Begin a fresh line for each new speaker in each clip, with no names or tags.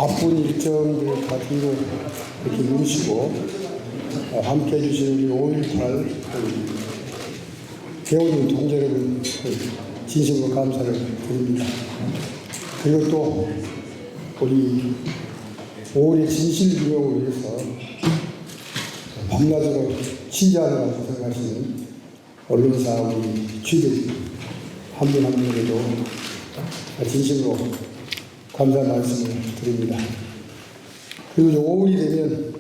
바쁜 일정들을 다 뒤로 이렇게 누시고 함께 해주신 우리 5.18 대원님 동지 여러분 진심으로 감사를 드립니다. 그리고 또 우리 5월의 진실 규명을 위해서 밤낮으로 취재하느라 고생하시는 언론사 우리 취재진 한 분 한 분에게도 진심으로 감사 말씀을 드립니다. 그리고 5월이 되면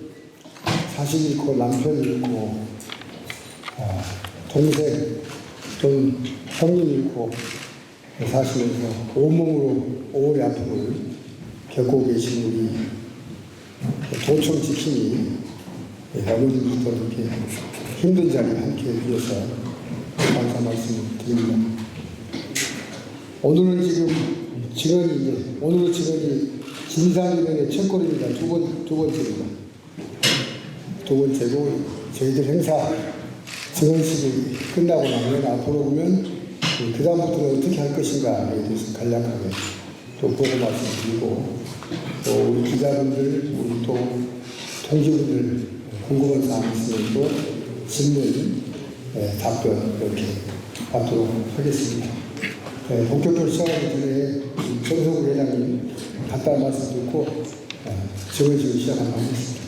자식 잃고 남편 잃고 동생 또는 형님 잃고 사시면서 온몸으로 5월의 아픔을 겪고 계신 우리 도청 지킴이 어머님들도 이렇게 힘든 자리에 함께 해주셔서 감사 말씀을 드립니다. 오늘은 오늘은 증언이 진상규명의 첫 걸음입니다. 두 번째입니다. 두 번째고 저희들 행사 증언식이 끝나고 나면 앞으로 보면 그 다음부터는 어떻게 할 것인가에 대해서 간략하게 또 보고 말씀드리고 또 우리 기자분들 우리 또 동지분들 궁금한 사항 있으면 또 질문 답변 이렇게 받도록 하겠습니다. 본격적으로 시작하기 전에 정성우 회장님 간단한 말씀 듣고 증언식을 시작하도록 하겠습니다.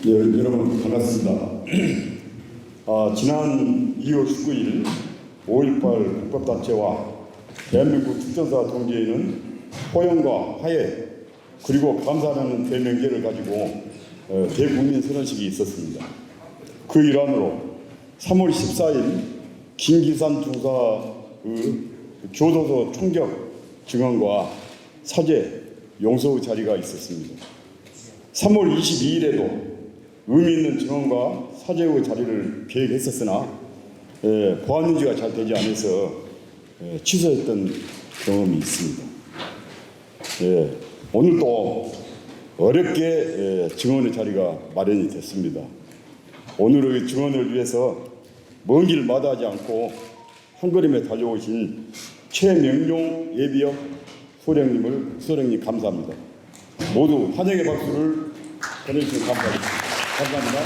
여러분 반갑습니다. 지난 2월 19일 5.18 국밥단체와 대한민국 특전사 동지회는 호영과 화해 그리고 감사하는 대명제를 가지고 대국민 선언식이 있었습니다. 그 일환으로 3월 14일 김기산 중사의 교도소 총격 증언과 사죄 용서의 자리가 있었습니다. 3월 22일에도 의미 있는 증언과 사죄의 자리를 계획했었으나 보안 유지가 잘 되지 않아서 취소했던 경험이 있습니다. 오늘도 어렵게 증언의 자리가 마련이 됐습니다. 오늘의 증언을 위해서 먼 길 마다하지 않고 한 걸음에 달려오신 최명용 예비역 소령님 감사합니다. 모두 환영의 박수를 보내주셔서 감사합니다.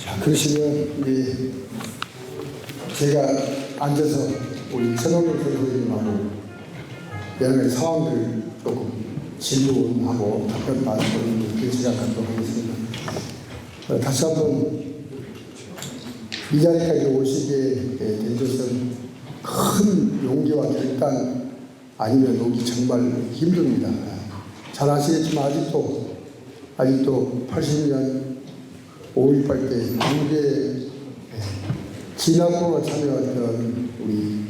자, 그러시면 제가 앉아서 우리 최명용 선생님하고 여러 가지 상황들을 조금 질문하고 답변 받는 그 시간 갖도록 하겠습니다. 다시 한번 이 자리까지 오시게 된 것은 큰 용기와 결단 아니면 오기 정말 힘듭니다. 잘 아시겠지만 아직도 80년 5.18 때 무대 진압으로 참여했던 우리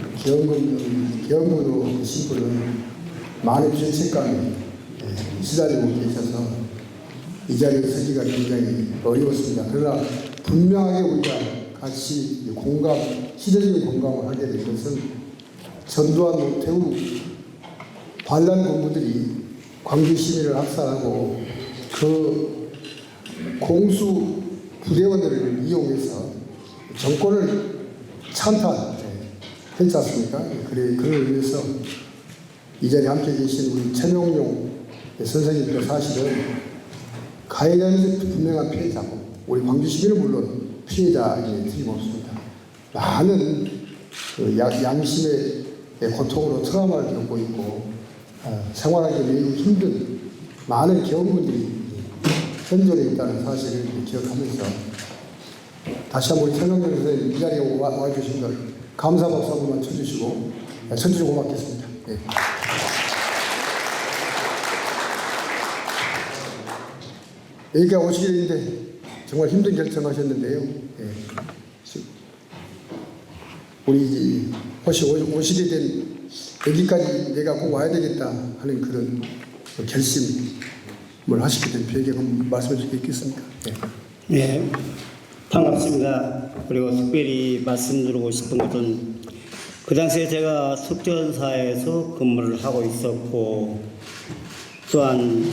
기영군으로 신분은 많은 죄책감에 시달리고 계셔서 이 자리에 서기가 굉장히 어려웠습니다. 그러나 분명하게 우리가 같이 시대적인 공감을 하게 된 것은 전두환 노태우 반란 군부들이 광주 시민을 학살하고 그 공수 부대원들을 이용해서 정권을 찬탈했지 않습니까? 그를 위해서 이 자리에 함께 계신 우리 최명용 선생님도 사실은 가해자에서 분명한 피해자고 우리 광주 시민은 물론 피해자에 틀림없습니다. 많은 양심의 고통으로 트라우마를 겪고 있고 생활하기 매우 힘든 많은 경험들이 현존에 있다는 사실을 기억하면서 다시 한번 우리 최명용 선생님 이 자리에 와주신 걸 감사 박수 한 번만 쳐주시고 천주로 고맙겠습니다. 여기가 오시게 됐는데 정말 힘든 결정하셨는데요. 우리 오시게 된 여기까지 내가 꼭 와야 되겠다 하는 그런 결심을 하시게 된 배경 말씀해 주시겠습니까?
네, 반갑습니다. 그리고 특별히 말씀드리고 싶은 것은 그 당시에 제가 특전사에서 근무를 하고 있었고 또한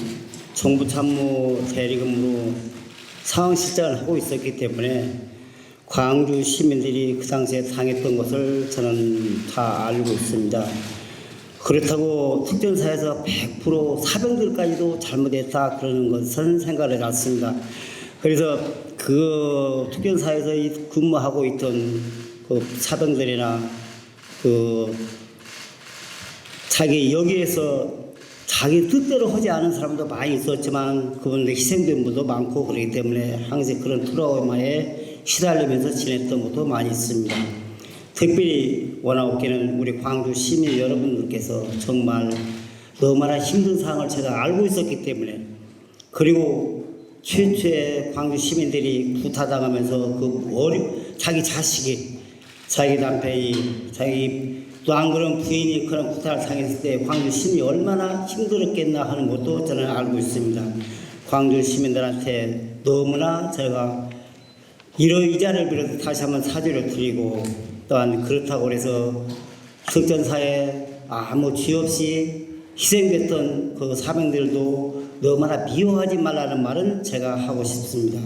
정부 참모 대리근무로 상황 실장을 하고 있었기 때문에 광주 시민들이 그 당시에 당했던 것을 저는 다 알고 있습니다. 그렇다고 특전사에서 100% 사병들까지도 잘못했다 그러는 것은 생각을 않습니다. 그래서 그 특전사에서 근무하고 있던 그 사병들이나 그 자기 여기에서 자기 뜻대로 하지 않은 사람도 많이 있었지만 그분들 희생된 분도 많고 그렇기 때문에 항상 그런 트라우마에 시달리면서 지냈던 것도 많이 있습니다. 특별히 원하옵기는 우리 광주 시민 여러분들께서 정말 너무나 힘든 상황을 제가 알고 있었기 때문에 그리고 최초의 광주 시민들이 구타당하면서 자기 자식이 자기 남편이 자기 또 안 그런 부인이 그런 구타를 당했을 때 광주 시민이 얼마나 힘들었겠나 하는 것도 저는 알고 있습니다. 광주 시민들한테 너무나 제가 이 자리를 빌어서 다시 한번 사죄를 드리고 또한 그렇다고 해서 특전사에 아무 죄 없이 희생됐던 그 사병들도 너무나 미워하지 말라는 말은 제가 하고 싶습니다.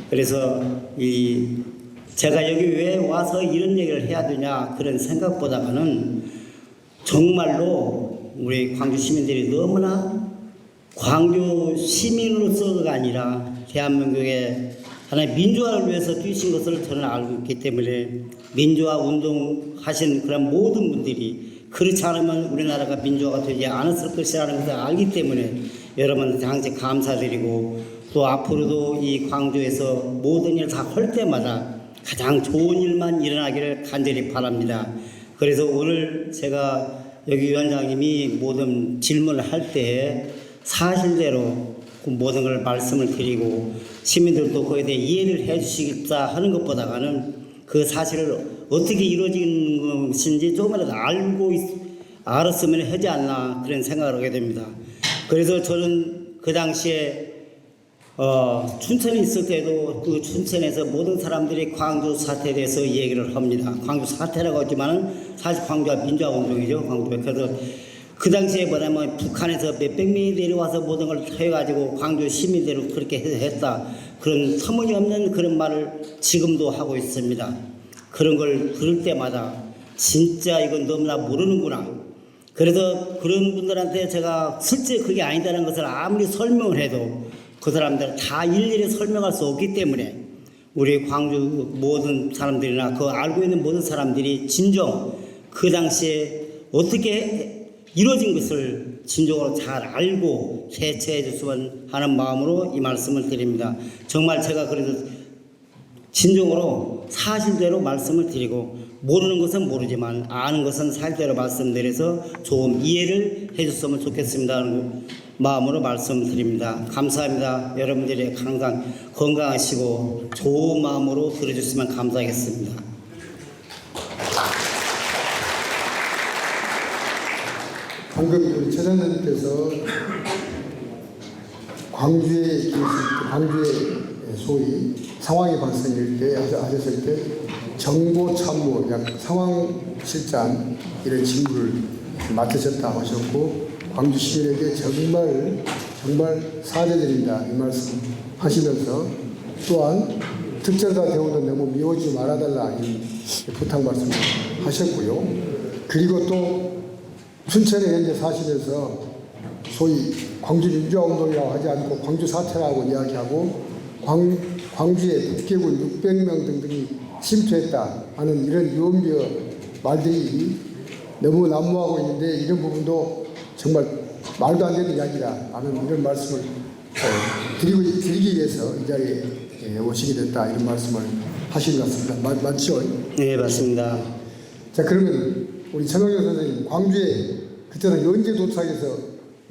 그래서 제가 여기 왜 와서 이런 얘기를 해야 되냐 그런 생각보다는 정말로 우리 광주 시민들이 너무나 광주 시민으로서가 아니라 대한민국의 하나의 민주화를 위해서 뛰신 것을 저는 알고 있기 때문에 민주화 운동하신 그런 모든 분들이 그렇지 않으면 우리나라가 민주화가 되지 않았을 것이라는 것을 알기 때문에 여러분한테 항상 감사드리고 또 앞으로도 이 광주에서 모든 일을 다 할 때마다 가장 좋은 일만 일어나기를 간절히 바랍니다. 그래서 오늘 제가 여기 위원장님이 모든 질문을 할 때 사실대로 그 모든 걸 말씀을 드리고 시민들도 거기에 대해 이해를 해 주시겠다 하는 것보다는 그 사실을 어떻게 이루어지는 것인지 조금이라도 알았으면 하지 않나 그런 생각을 하게 됩니다. 그래서 저는 그 당시에 춘천에 있을 때도 그 춘천에서 모든 사람들이 광주 사태에 대해서 얘기를 합니다. 광주 사태라고 하지만은 사실 광주가 민주화 운동이죠. 광주에. 그래서 그 당시에 뭐냐면 북한에서 몇백 명이 내려와서 모든 걸 해가지고 광주 시민대로 그렇게 했다. 그런 터무니없는 그런 말을 지금도 하고 있습니다. 그런 걸 들을 때마다 진짜 이건 너무나 모르는구나. 그래서 그런 분들한테 제가 실제 그게 아니다는 것을 아무리 설명을 해도 그 사람들 다 일일이 설명할 수 없기 때문에 우리 광주 모든 사람들이나 그 알고 있는 모든 사람들이 진정 그 당시에 어떻게 이루어진 것을 진정으로 잘 알고 대처해 줬으면 하는 마음으로 이 말씀을 드립니다. 정말 제가 그래도 진정으로 사실대로 말씀을 드리고 모르는 것은 모르지만 아는 것은 사실대로 말씀드려서 좋은 이해를 해줬으면 좋겠습니다 하는 마음으로 말씀드립니다. 감사합니다. 여러분들이 항상 건강하시고 좋은 마음으로 들어주시면 감사하겠습니다.
방금 우리 최장관님께서 광주의 소위 상황이 발생할 때 하셨을 때 정보 참모, 상황 실장 이런 직무를 맡으셨다고 하셨고 광주 시민에게 정말 사죄드립니다 이 말씀 하시면서 또한 특전사 대우도 너무 미워지지 말아달라 이 부탁 말씀 하셨고요. 그리고 또 춘천에 현재 사시면서 소위 광주 민주화운동이라고 하지 않고 광주 사태라고 이야기하고 광주에 북괴군 600명 등등이 침투했다 하는 이런 유언비어 말들이 너무 난무하고 있는데 이런 부분도 정말 말도 안 되는 이야기다 하는 이런 말씀을 드리기 위해서 이 자리에 오시게 됐다 이런 말씀을 하신 것 같습니다. 맞죠?
네, 맞습니다.
자, 그러면 우리 최명렬 선생님 광주에 그때는 언제 도착해서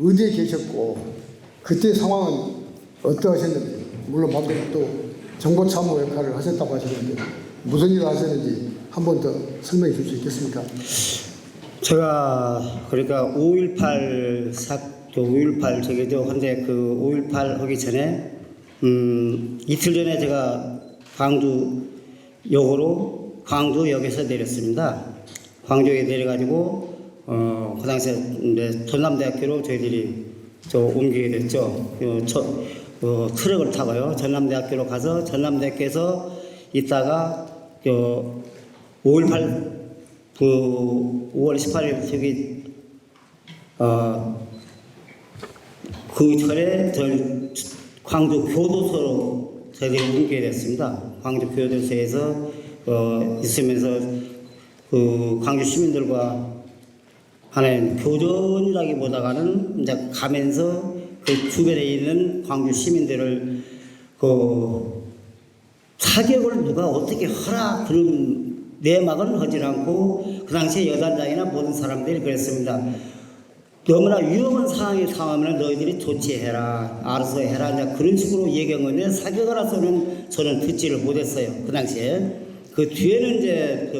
어디에 계셨고 그때 상황은 어떠하셨는지 물론 방금 또 정보참모 역할을 하셨다고 하셨는데 무슨 일을 하셨는지 한 번 더 설명해 줄 수 있겠습니까?
제가 그러니까 5.18 저기죠. 근데 그 5.18 하기 전에 이틀 전에 제가 광주역에서 내렸습니다. 광주역에 내려가지고 그 당시에 전남대학교로 저희들이 옮기게 됐죠. 트럭을 타고요. 전남대학교로 가서 전남대학교에서 있다가 5.18 5월 18일 저기 그 전에 저희 광주 교도소로 저희들이 옮기게 됐습니다. 광주 교도소에서 있으면서 그 광주 시민들과 하나의 교전이라기보다는 이제 가면서 그 주변에 있는 광주 시민들을 그 사격을 누가 어떻게 하라 그런 내막은 하지 않고 그 당시에 여단장이나 모든 사람들이 그랬습니다. 너무나 위험한 상황이면 너희들이 조치해라, 알아서 해라, 이제 그런 식으로 얘기한 건데 사격을 해서는 저는 듣지를 못했어요. 그 당시에. 그 뒤에는 이제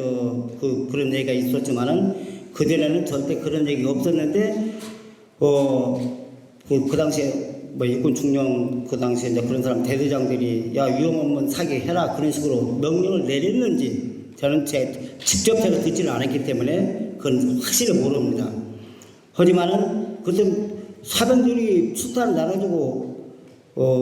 그런 얘기가 있었지만은 그 전에는 절대 그런 얘기가 없었는데 그 당시에 뭐 육군 중령 그 당시에 이제 그런 사람 대대장들이 야 위험하면 사격해라 그런 식으로 명령을 내렸는지 저는 직접 제가 듣지는 않았기 때문에 그건 확실히 모릅니다. 하지만은 그때 사병들이 수탄을 나눠주고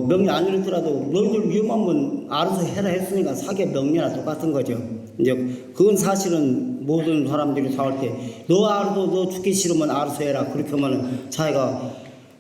명령 안 내렸더라도 너희들 위험하면 알아서 해라 했으니까 사격 명령이나 똑같은 거죠. 이제 그건 사실은 모든 사람들이 다 할 때 너 알아도 너 죽기 싫으면 알아서 해라 그렇게 하면은 자기가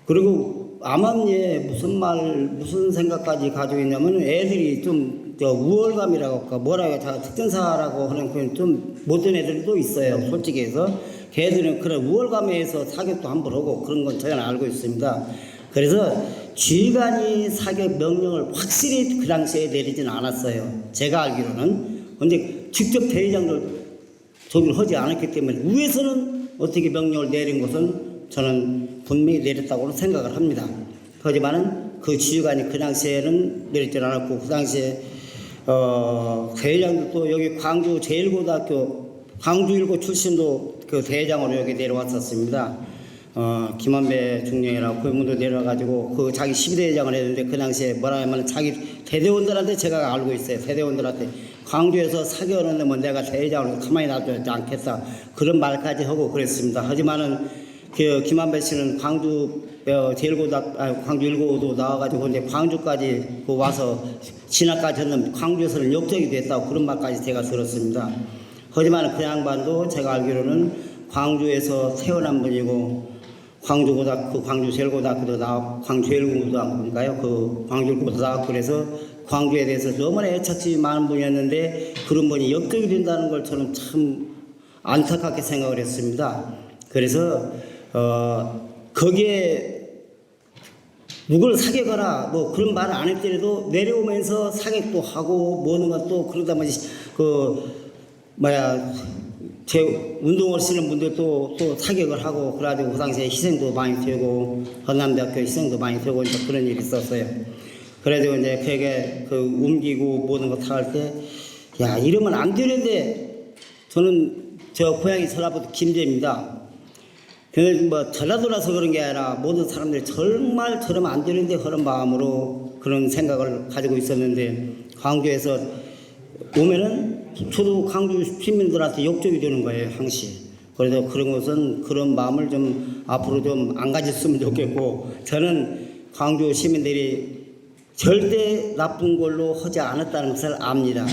그리고 암암리에 무슨 생각까지 가지고 있냐면 애들이 좀 우월감이라고 할까 뭐라고 해야 특전사라고 하는 그런 좀 못된 애들도 있어요. 솔직히 해서 걔들은 그런 우월감에서 사격도 한번 하고 그런 건 저는 알고 있습니다. 그래서 지휘관이 사격 명령을 확실히 그 당시에 내리지는 않았어요. 제가 알기로는. 근데 직접 대위장들 저기를 하지 않았기 때문에 위에서는 어떻게 명령을 내린 것은 저는 분명히 내렸다고 생각을 합니다. 하지만은 그 지휘관이 그 당시에는 내리지 않았고 그 당시에 대회장도 여기 광주 제1고등학교 광주 1고 출신도 그 대회장으로 여기 내려왔었습니다. 김한배 중령이라고 그분도 내려가지고 그 자기 12대회장을 했는데 그 당시에 뭐라 하면 자기 대대원들한테 제가 알고 있어요. 대대원들한테 광주에서 사격하는데 뭐 내가 대회장으로 가만히 놔두지 않겠다 그런 말까지 하고 그랬습니다. 하지만은 그 김한배 씨는 광주 광주 1고도 나와가지고 이제 광주까지 와서 진학까지 했는데 광주에서는 역적이 됐다고 그런 말까지 제가 들었습니다. 하지만 그 양반도 제가 알기로는 광주에서 태어난 분이고 광주 제1고등학교도 나왔고 광주 제1고등학교인가요? 그 광주 1고도 나왔고 그래서 광주에 대해서 너무나 애착심이 많은 분이었는데 그런 분이 역적이 된다는 걸 저는 참 안타깝게 생각을 했습니다. 그래서 거기에 누굴 사격하라 뭐 그런 말을 안 했더라도 내려오면서 사격도 하고 뭐는 것도 그러다 보니 제 운동을 쓰는 분들도 또 사격을 하고 그래가지고 그 당시에 희생도 많이 되고 전남대학교 희생도 많이 되고 이제 그런 일이 있었어요. 그래가지고 이제 그게 옮기고 모든 거 다 할 때 야 이러면 안 되는데 저는 저 고향이 전라북도 김제입니다. 그래서 뭐 전라도라서 그런 게 아니라 모든 사람들이 정말 저러면 안 되는데 그런 마음으로 그런 생각을 가지고 있었는데 광주에서 오면은 저도 광주 시민들한테 역적이 되는 거예요 항시. 그래서 그런 것은 그런 마음을 좀 앞으로 좀 안 가졌으면 좋겠고 저는 광주 시민들이 절대 나쁜 걸로 하지 않았다는 것을 압니다.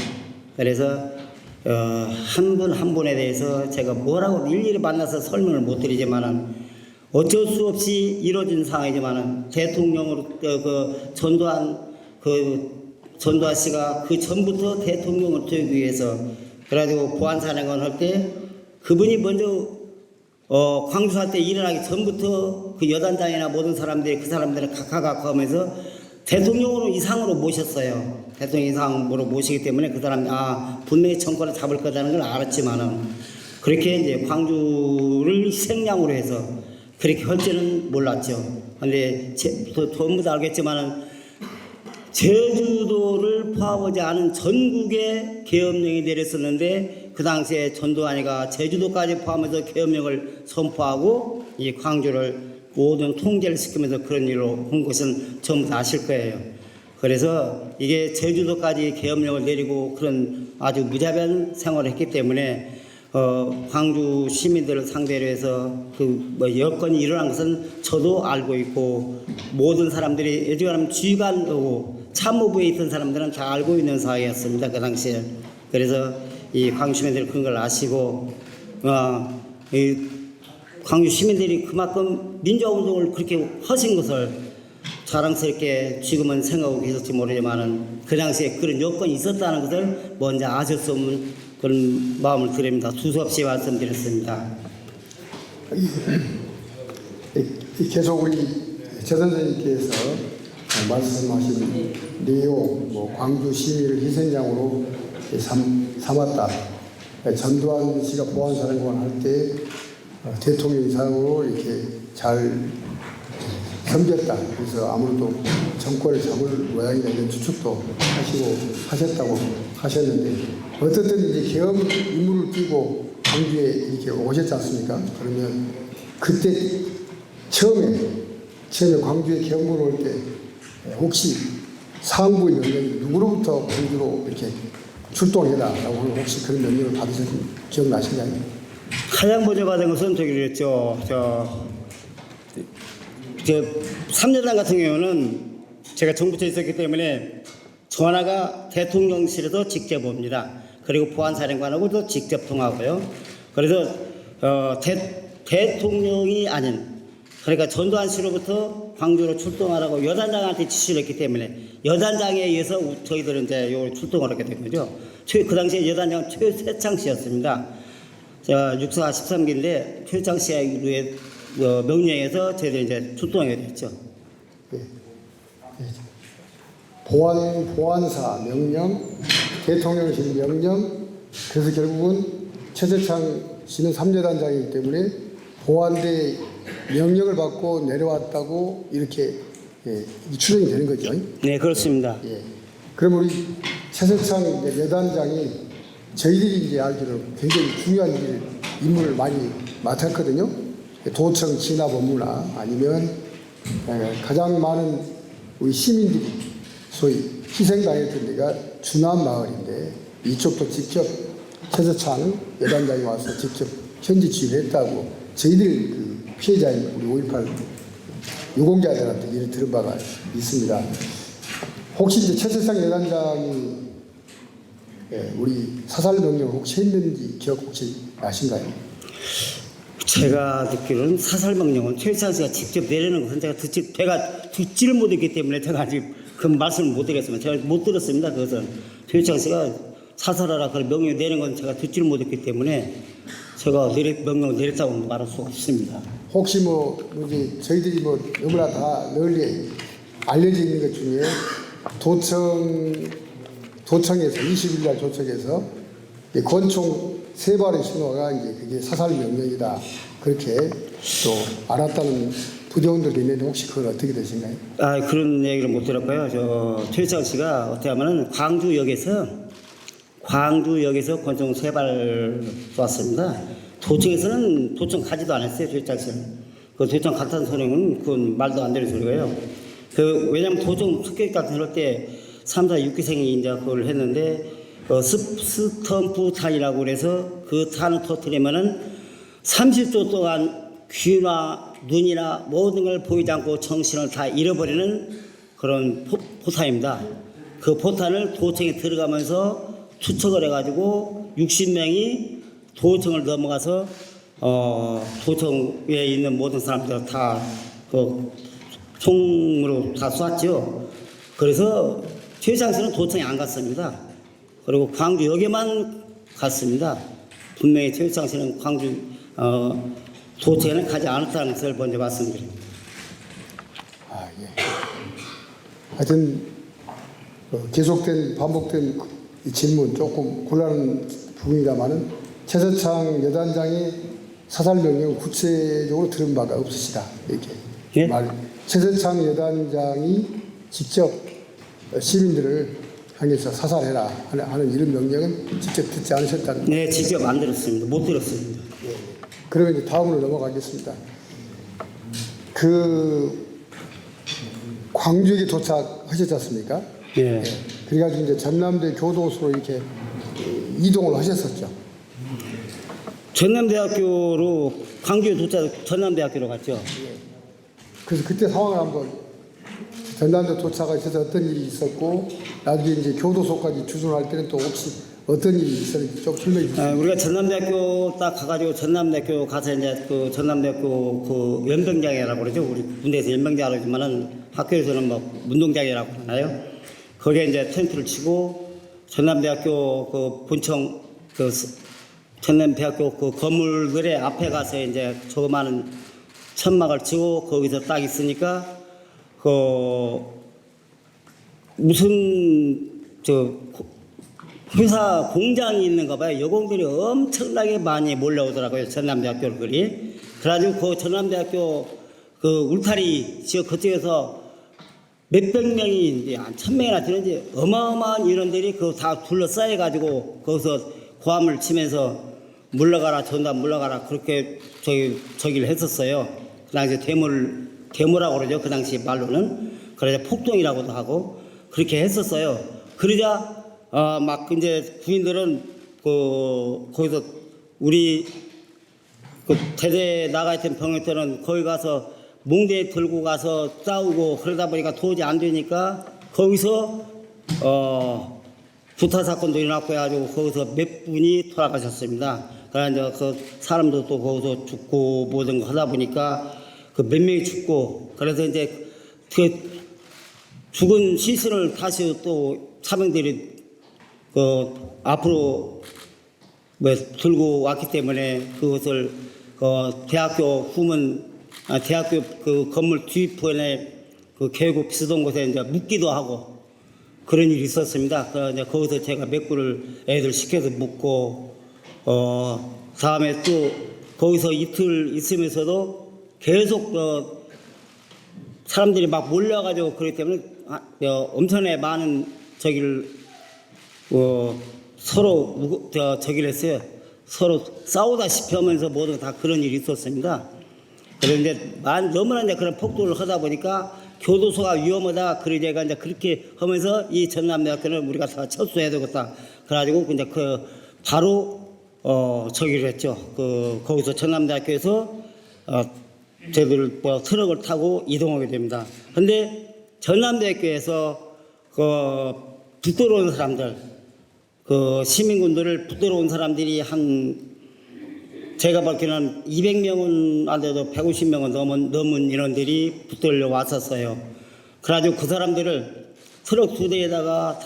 그래서 한 분 한 분에 대해서 제가 뭐라고 일일이 만나서 설명을 못 드리지만은 어쩔 수 없이 이루어진 상황이지만은 대통령으로 전두환 씨가 그 전부터 대통령을 되기 위해서 그래가지고 보안사령관 할 때 그분이 먼저 광주 살 때 일어나기 전부터 그 여단장이나 모든 사람들이 그 사람들을 각하각하 하면서 대통령으로 이상으로 모셨어요. 대통령 이상으로 모시기 때문에 그 사람이 분명히 정권을 잡을 거라는 걸 알았지만은 그렇게 이제 광주를 희생양으로 해서 그렇게 할 줄은 몰랐죠. 근데 전부 다 알겠지만은 제주도를 포함하지 않은 전국에 계엄령이 내렸었는데 그 당시에 전두환이가 제주도까지 포함해서 계엄령을 선포하고 이 광주를 모든 통제를 시키면서 그런 일로 한 것은 전부 다 아실 거예요. 그래서 이게 제주도까지 계엄령을 내리고 그런 아주 무자비한 생활을 했기 때문에 광주 시민들을 상대로 해서 뭐 여건이 일어난 것은 저도 알고 있고 모든 사람들이 예전에 지휘관하고 참모부에 있던 사람들은 다 알고 있는 사항이었습니다. 그 당시에. 그래서 이 광주 시민들이 그런 걸 아시고 이 광주 시민들이 그만큼 민주화 운동을 그렇게 하신 것을 자랑스럽게 지금은 생각하고 계실지 모르지만은 그 당시에 그런 여건이 있었다는 것을 먼저 아실 수 없는 그런 마음을 드립니다. 두서없이 말씀드렸습니다.
계속 우리 최 선생님께서 말씀하신 내용, 뭐 광주 시민을 희생양으로 삼았다. 전두환 씨가 보안사령관 할 때 대통령 이상으로 이렇게 잘 섬겼다. 그래서 아무래도 정권을 잡을 모양이다 이런 추측도 하셨다고 하셨는데 어쨌든 이제 계엄 임무를 띄고 광주에 이렇게 오셨지 않습니까? 그러면 그때 처음에 광주에 계엄군을 올 때 혹시 상부의 명령이 누구로부터 광주로 이렇게 출동해라라고 혹시 그런 명령을 받으신 기억나시나요?
가장 먼저 받은 것은 저기랬죠. 저 3년단 같은 경우는 제가 정부처에 있었기 때문에 전화가 대통령실에서 직접 옵니다. 그리고 보안사령관하고도 직접 통하고요. 그래서 대통령이 아닌 그러니까 전두환 씨로부터 광주로 출동하라고 여단장한테 지시를 했기 때문에 여단장에 의해서 저희들은 이제 요 출동을 하게 된 거죠. 그 당시에 여단장은 최세창 씨였습니다. 육사 13기인데 최세창 씨의 명령에서 저희들이 이제 출동하게 됐죠.
네. 보안사 명령, 대통령실 명령, 그래서 결국은 최세창 씨는 3여단장이기 때문에 보안대 명령을 받고 내려왔다고 이렇게 추정이 되는 거죠.
네, 그렇습니다.
예. 그럼 우리 최세창 여단장이 저희들이 이제 알기로 굉장히 중요한 임무를 많이 맡았거든요. 도청 진압 업무나 아니면 가장 많은 우리 시민들이 소위 희생당했던 데가 주남 마을인데 이쪽도 직접 최세창 여단장이 와서 직접 현지 지휘를 했다고 저희들 그 피해자인 우리 5.18 유공자들한테 일을 들은 바가 있습니다. 혹시 이제 최세창 여단장이 우리 사살 명령을 혹시 했는지 기억 혹시 나신가요?
제가 듣기로는 사살 명령은 최세창 씨가 직접 내리는 것은 제가 듣지를 못했기 때문에 제가 아직 그 말씀을 못 드렸습니다. 제가 못 들었습니다. 그것은 최세창 씨가 사살하라 그런 명령 내리는 건 제가 듣지를 못했기 때문에 제가 명령 내렸다고 말할 수 없습니다.
혹시 뭐 이제 저희들이 뭐 너무나 다 널리 알려져 있는 것 중에 도청에서 20일 날 도청에서 권총 3발의 신호가 이제 그게 사살 명령이다 그렇게 또 알았다는 부대원들도 있는데 혹시 그건 어떻게 되신가요?
그런 얘기를 못 들었고요. 최세창 씨가 어떻게 하면은 광주역에서 권총 3발 쏘았습니다. 도청에서는 도청 가지도 않았어요. 최세창 씨는. 그 도청 갔다는 소리는 그건 말도 안 되는 소리고요. 왜냐면 도청 특별 같은 걸 때 3, 4, 6기생이 이제 그걸 했는데 스톰프 탄이라고 그래서 그 탄을 터뜨리면은 30초 동안 귀나 눈이나 모든 걸 보이지 않고 정신을 다 잃어버리는 그런 포탄입니다. 그 포탄을 도청에 들어가면서 투척을 해가지고 60명이 도청을 넘어가서 도청에 있는 모든 사람들 다 그 총으로 다 쐈죠. 그래서 최세창 씨는 도청에 안 갔습니다. 그리고 광주역에만 갔습니다. 분명히 최세창 씨는 광주 도청에는 가지 않았다는 것을 먼저 말씀드립니다.
예. 하여튼 계속된 반복된 이 질문 조금 곤란한 부분이다마는 최세창 여단장의 사살 명령을 구체적으로 들은 바가 없으시다 이렇게
예?
최세창 여단장이 직접 시민들을 향해서 사살해라 하는 이런 명령은 직접 듣지 않으셨다는 거예요?
네, 직접 안 들었습니다. 못 들었습니다.
그러면 이제 다음으로 넘어가겠습니다. 광주에 도착하셨지 않습니까?
예.
그래가지고 이제 전남대 교도소로 이렇게 이동을 하셨었죠.
전남대학교로 광주에 전남대학교로 갔죠.
그래서 그때 상황을 한번 전남대 도착을 해서 어떤 일이 있었고 나중에 이제 교도소까지 주둔할 때는 또 혹시 어떤 일이 있었는지 좀 설명해 주세요.
우리가 전남대학교 딱 가가지고 전남대학교 가서 이제 그 전남대학교 그 연병장이라고 그러죠. 우리 군대에서 연병장이라고 하지만은 학교에서는 뭐 운동장이라고 하나요? 거기에 이제 텐트를 치고 전남대학교 그 본청 그 전남대학교 그 건물들의 앞에 가서 이제 조그마한 천막을 치고 거기서 딱 있으니까 그 무슨 저 회사 공장이 있는가 봐요. 여공들이 엄청나게 많이 몰려오더라고요. 전남대학교를 그리. 그래가지고 그 전남대학교 그 울타리 지역 그쪽에서 몇백 명이 이제 한 1000명이나 되는지 어마어마한 인원들이 그 다 둘러싸여가지고 거기서 고함을 치면서 물러가라 전담 물러가라 그렇게 저기를 했었어요. 그 당시 데모라고 그러죠. 그 당시 말로는. 그래서 폭동이라고도 하고 그렇게 했었어요. 그러자 막 이제 군인들은 거기서 우리 그 대대 나가 있던 병력들은 거기 가서 몽대 들고 가서 싸우고 그러다 보니까 도저히 안 되니까 거기서 부타 사건도 일어났고 해가지고 거기서 몇 분이 돌아가셨습니다. 그래서 이제 그 사람도 또 거기서 죽고 모든 거 하다 보니까 그 몇 명이 죽고 그래서 이제 그 죽은 시신을 다시 또 사병들이 그 앞으로 뭐 들고 왔기 때문에 그것을 대학교 후문 대학교 그 건물 뒤편에 그 계곡 비스던 곳에 이제 묻기도 하고 그런 일이 있었습니다. 이제 거기서 제가 몇 구를 애들 시켜서 묻고 다음에 또 거기서 이틀 있으면서도 계속 사람들이 막 몰려가지고 그렇기 때문에 엄청나게 많은 저기를 서로 저기를 했어요. 서로 싸우다시피 하면서 모두 다 그런 일이 있었습니다. 그런데 너무나 이제 그런 폭도를 하다 보니까 교도소가 위험하다. 그래 제가 이제 그렇게 하면서 이 전남대학교는 우리가 다 철수해야 되겠다. 그래가지고 이제 바로 저기를 했죠. 거기서 전남대학교에서 저희들 트럭을 타고 이동하게 됩니다. 근데 전남대학교에서 붙들어 온 사람들, 시민군들을 붙들어 온 사람들이 제가 볼때는 200명은 안 돼도 150명은 넘은 인원들이 붙들려 왔었어요. 그래가지고 그 사람들을 트럭 2대에다가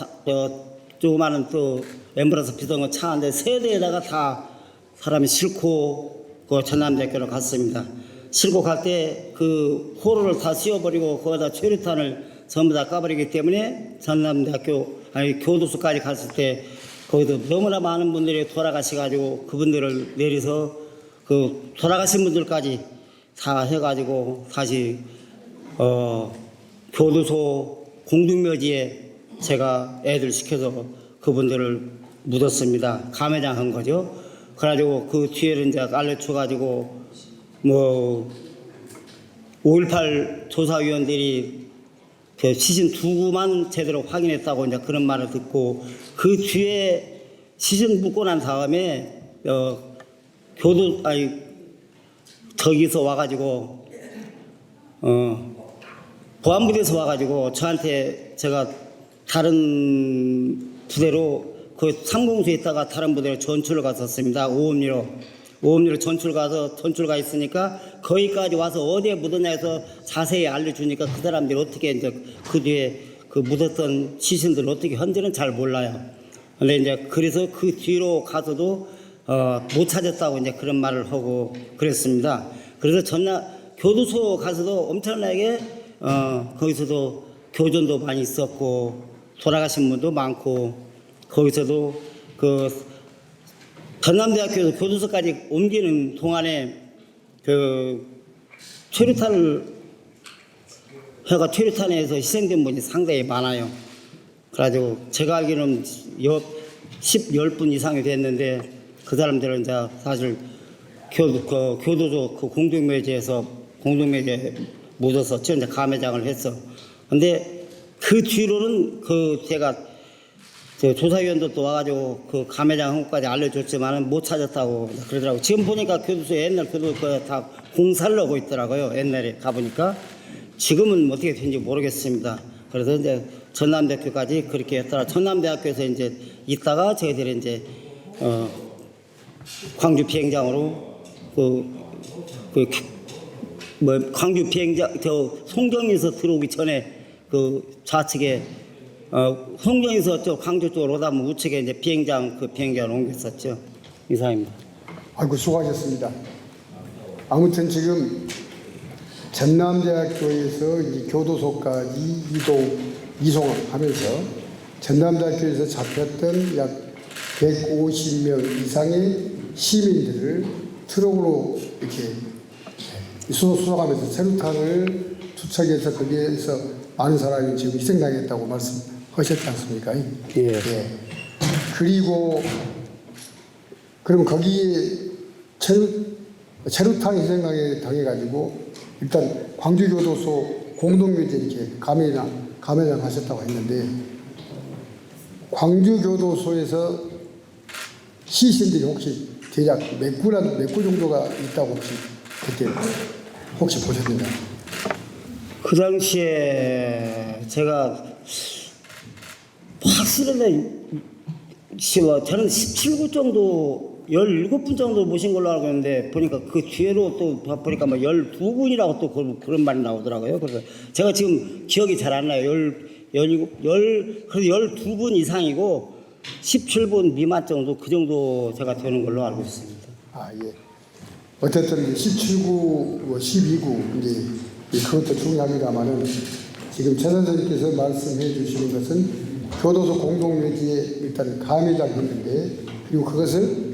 조그마한 또 엠브라스 비싼 차 한 대 3대에다가 다 사람이 싣고 그 전남대학교로 갔습니다. 싣고 갈 때 그 호로를 다 씌워버리고 거기다 최루탄을 전부 다 까버리기 때문에 교도소까지 갔을 때 거기도 너무나 많은 분들이 돌아가셔가지고 그분들을 내려서 돌아가신 분들까지 다 해가지고 다시 교도소 공동묘지에 제가 애들 시켜서 그분들을 묻었습니다. 감회장 한 거죠. 그래가지고 그 뒤에를 이제 알려줘가지고 5.18 조사위원들이 시신 2구만 제대로 확인했다고 이제 그런 말을 듣고 그 뒤에 시신 묻고 난 다음에 저기서 와가지고 보안부대에서 와가지고 저한테 제가 다른 부대로 그 상공수에 있다가 다른 부대로 전출을 갔었습니다. 오음리로 전출 가 있으니까 거기까지 와서 어디에 묻었냐 해서 자세히 알려주니까 그 사람들이 어떻게 이제 그 뒤에 그 묻었던 시신들 어떻게 현재는 잘 몰라요. 근데 이제 그래서 그 뒤로 가서도 못 찾았다고 이제 그런 말을 하고 그랬습니다. 그래서 교도소 가서도 엄청나게 거기서도 교전도 많이 있었고 돌아가신 분도 많고 거기서도 전남대학교에서 교도소까지 옮기는 동안에 최루탄에서 희생된 분이 상당히 많아요. 그래가지고 제가 알기로는 10분 이상이 됐는데 그 사람들은 이제 사실 교도소 공동묘지에 묻어서 이제 감회장을 했어. 근데 그 뒤로는 제가 저 조사위원도 또 와가지고 그 감회장 한국까지 알려줬지만은 못 찾았다고 그러더라고요. 지금 보니까 교도소 옛날 교도소 다 공사를 하고 있더라고요. 옛날에 가보니까. 지금은 어떻게 된지 모르겠습니다. 그래서 이제 전남대학교까지 그렇게 했더라. 전남대학교에서 이제 있다가 저희들이 이제 광주 비행장으로 광주 비행장 저 송정에서 들어오기 전에 그 좌측에 송정에서 저 광주 쪽으로 오다 보면 우측에 이제 비행장 그 비행장을 옮겼었죠. 이상입니다.
아이고 수고하셨습니다. 아무튼 지금 전남대학교에서 이제 교도소까지 이송하면서 전남대학교에서 잡혔던 약 150명 이상의 시민들을 트럭으로 이렇게 수송하면서 세루탄을 투척해서 거기에서 많은 사람이 지금 희생당했다고 말씀하셨지 않습니까?
예.
그리고 그럼 거기에 체류탄 희생당해가지고 일단 광주교도소 공동묘지에 이렇게 감회장 하셨다고 했는데 광주교도소에서 시신들이 혹시 대략 몇 구 정도가 있다고 그때 혹시 보셨나요?
그 당시에 제가 확실한데 저는 17구 정도 17분 정도 모신 걸로 알고 있는데 보니까 그 뒤로 또 보니까 막 12분이라고 또 그런 말이 나오더라고요. 그래서 제가 지금 기억이 잘 안 나요. 12분 이상이고 17분 미만 정도 그 정도 제가 되는 걸로 알고 있습니다.
아, 예. 어쨌든 17구, 12구 이제 그것도 중요합니다만은 지금 최 선생님께서 말씀해 주시는 것은 교도소 공동묘지에 일단 감회장 했는데 그리고 그것을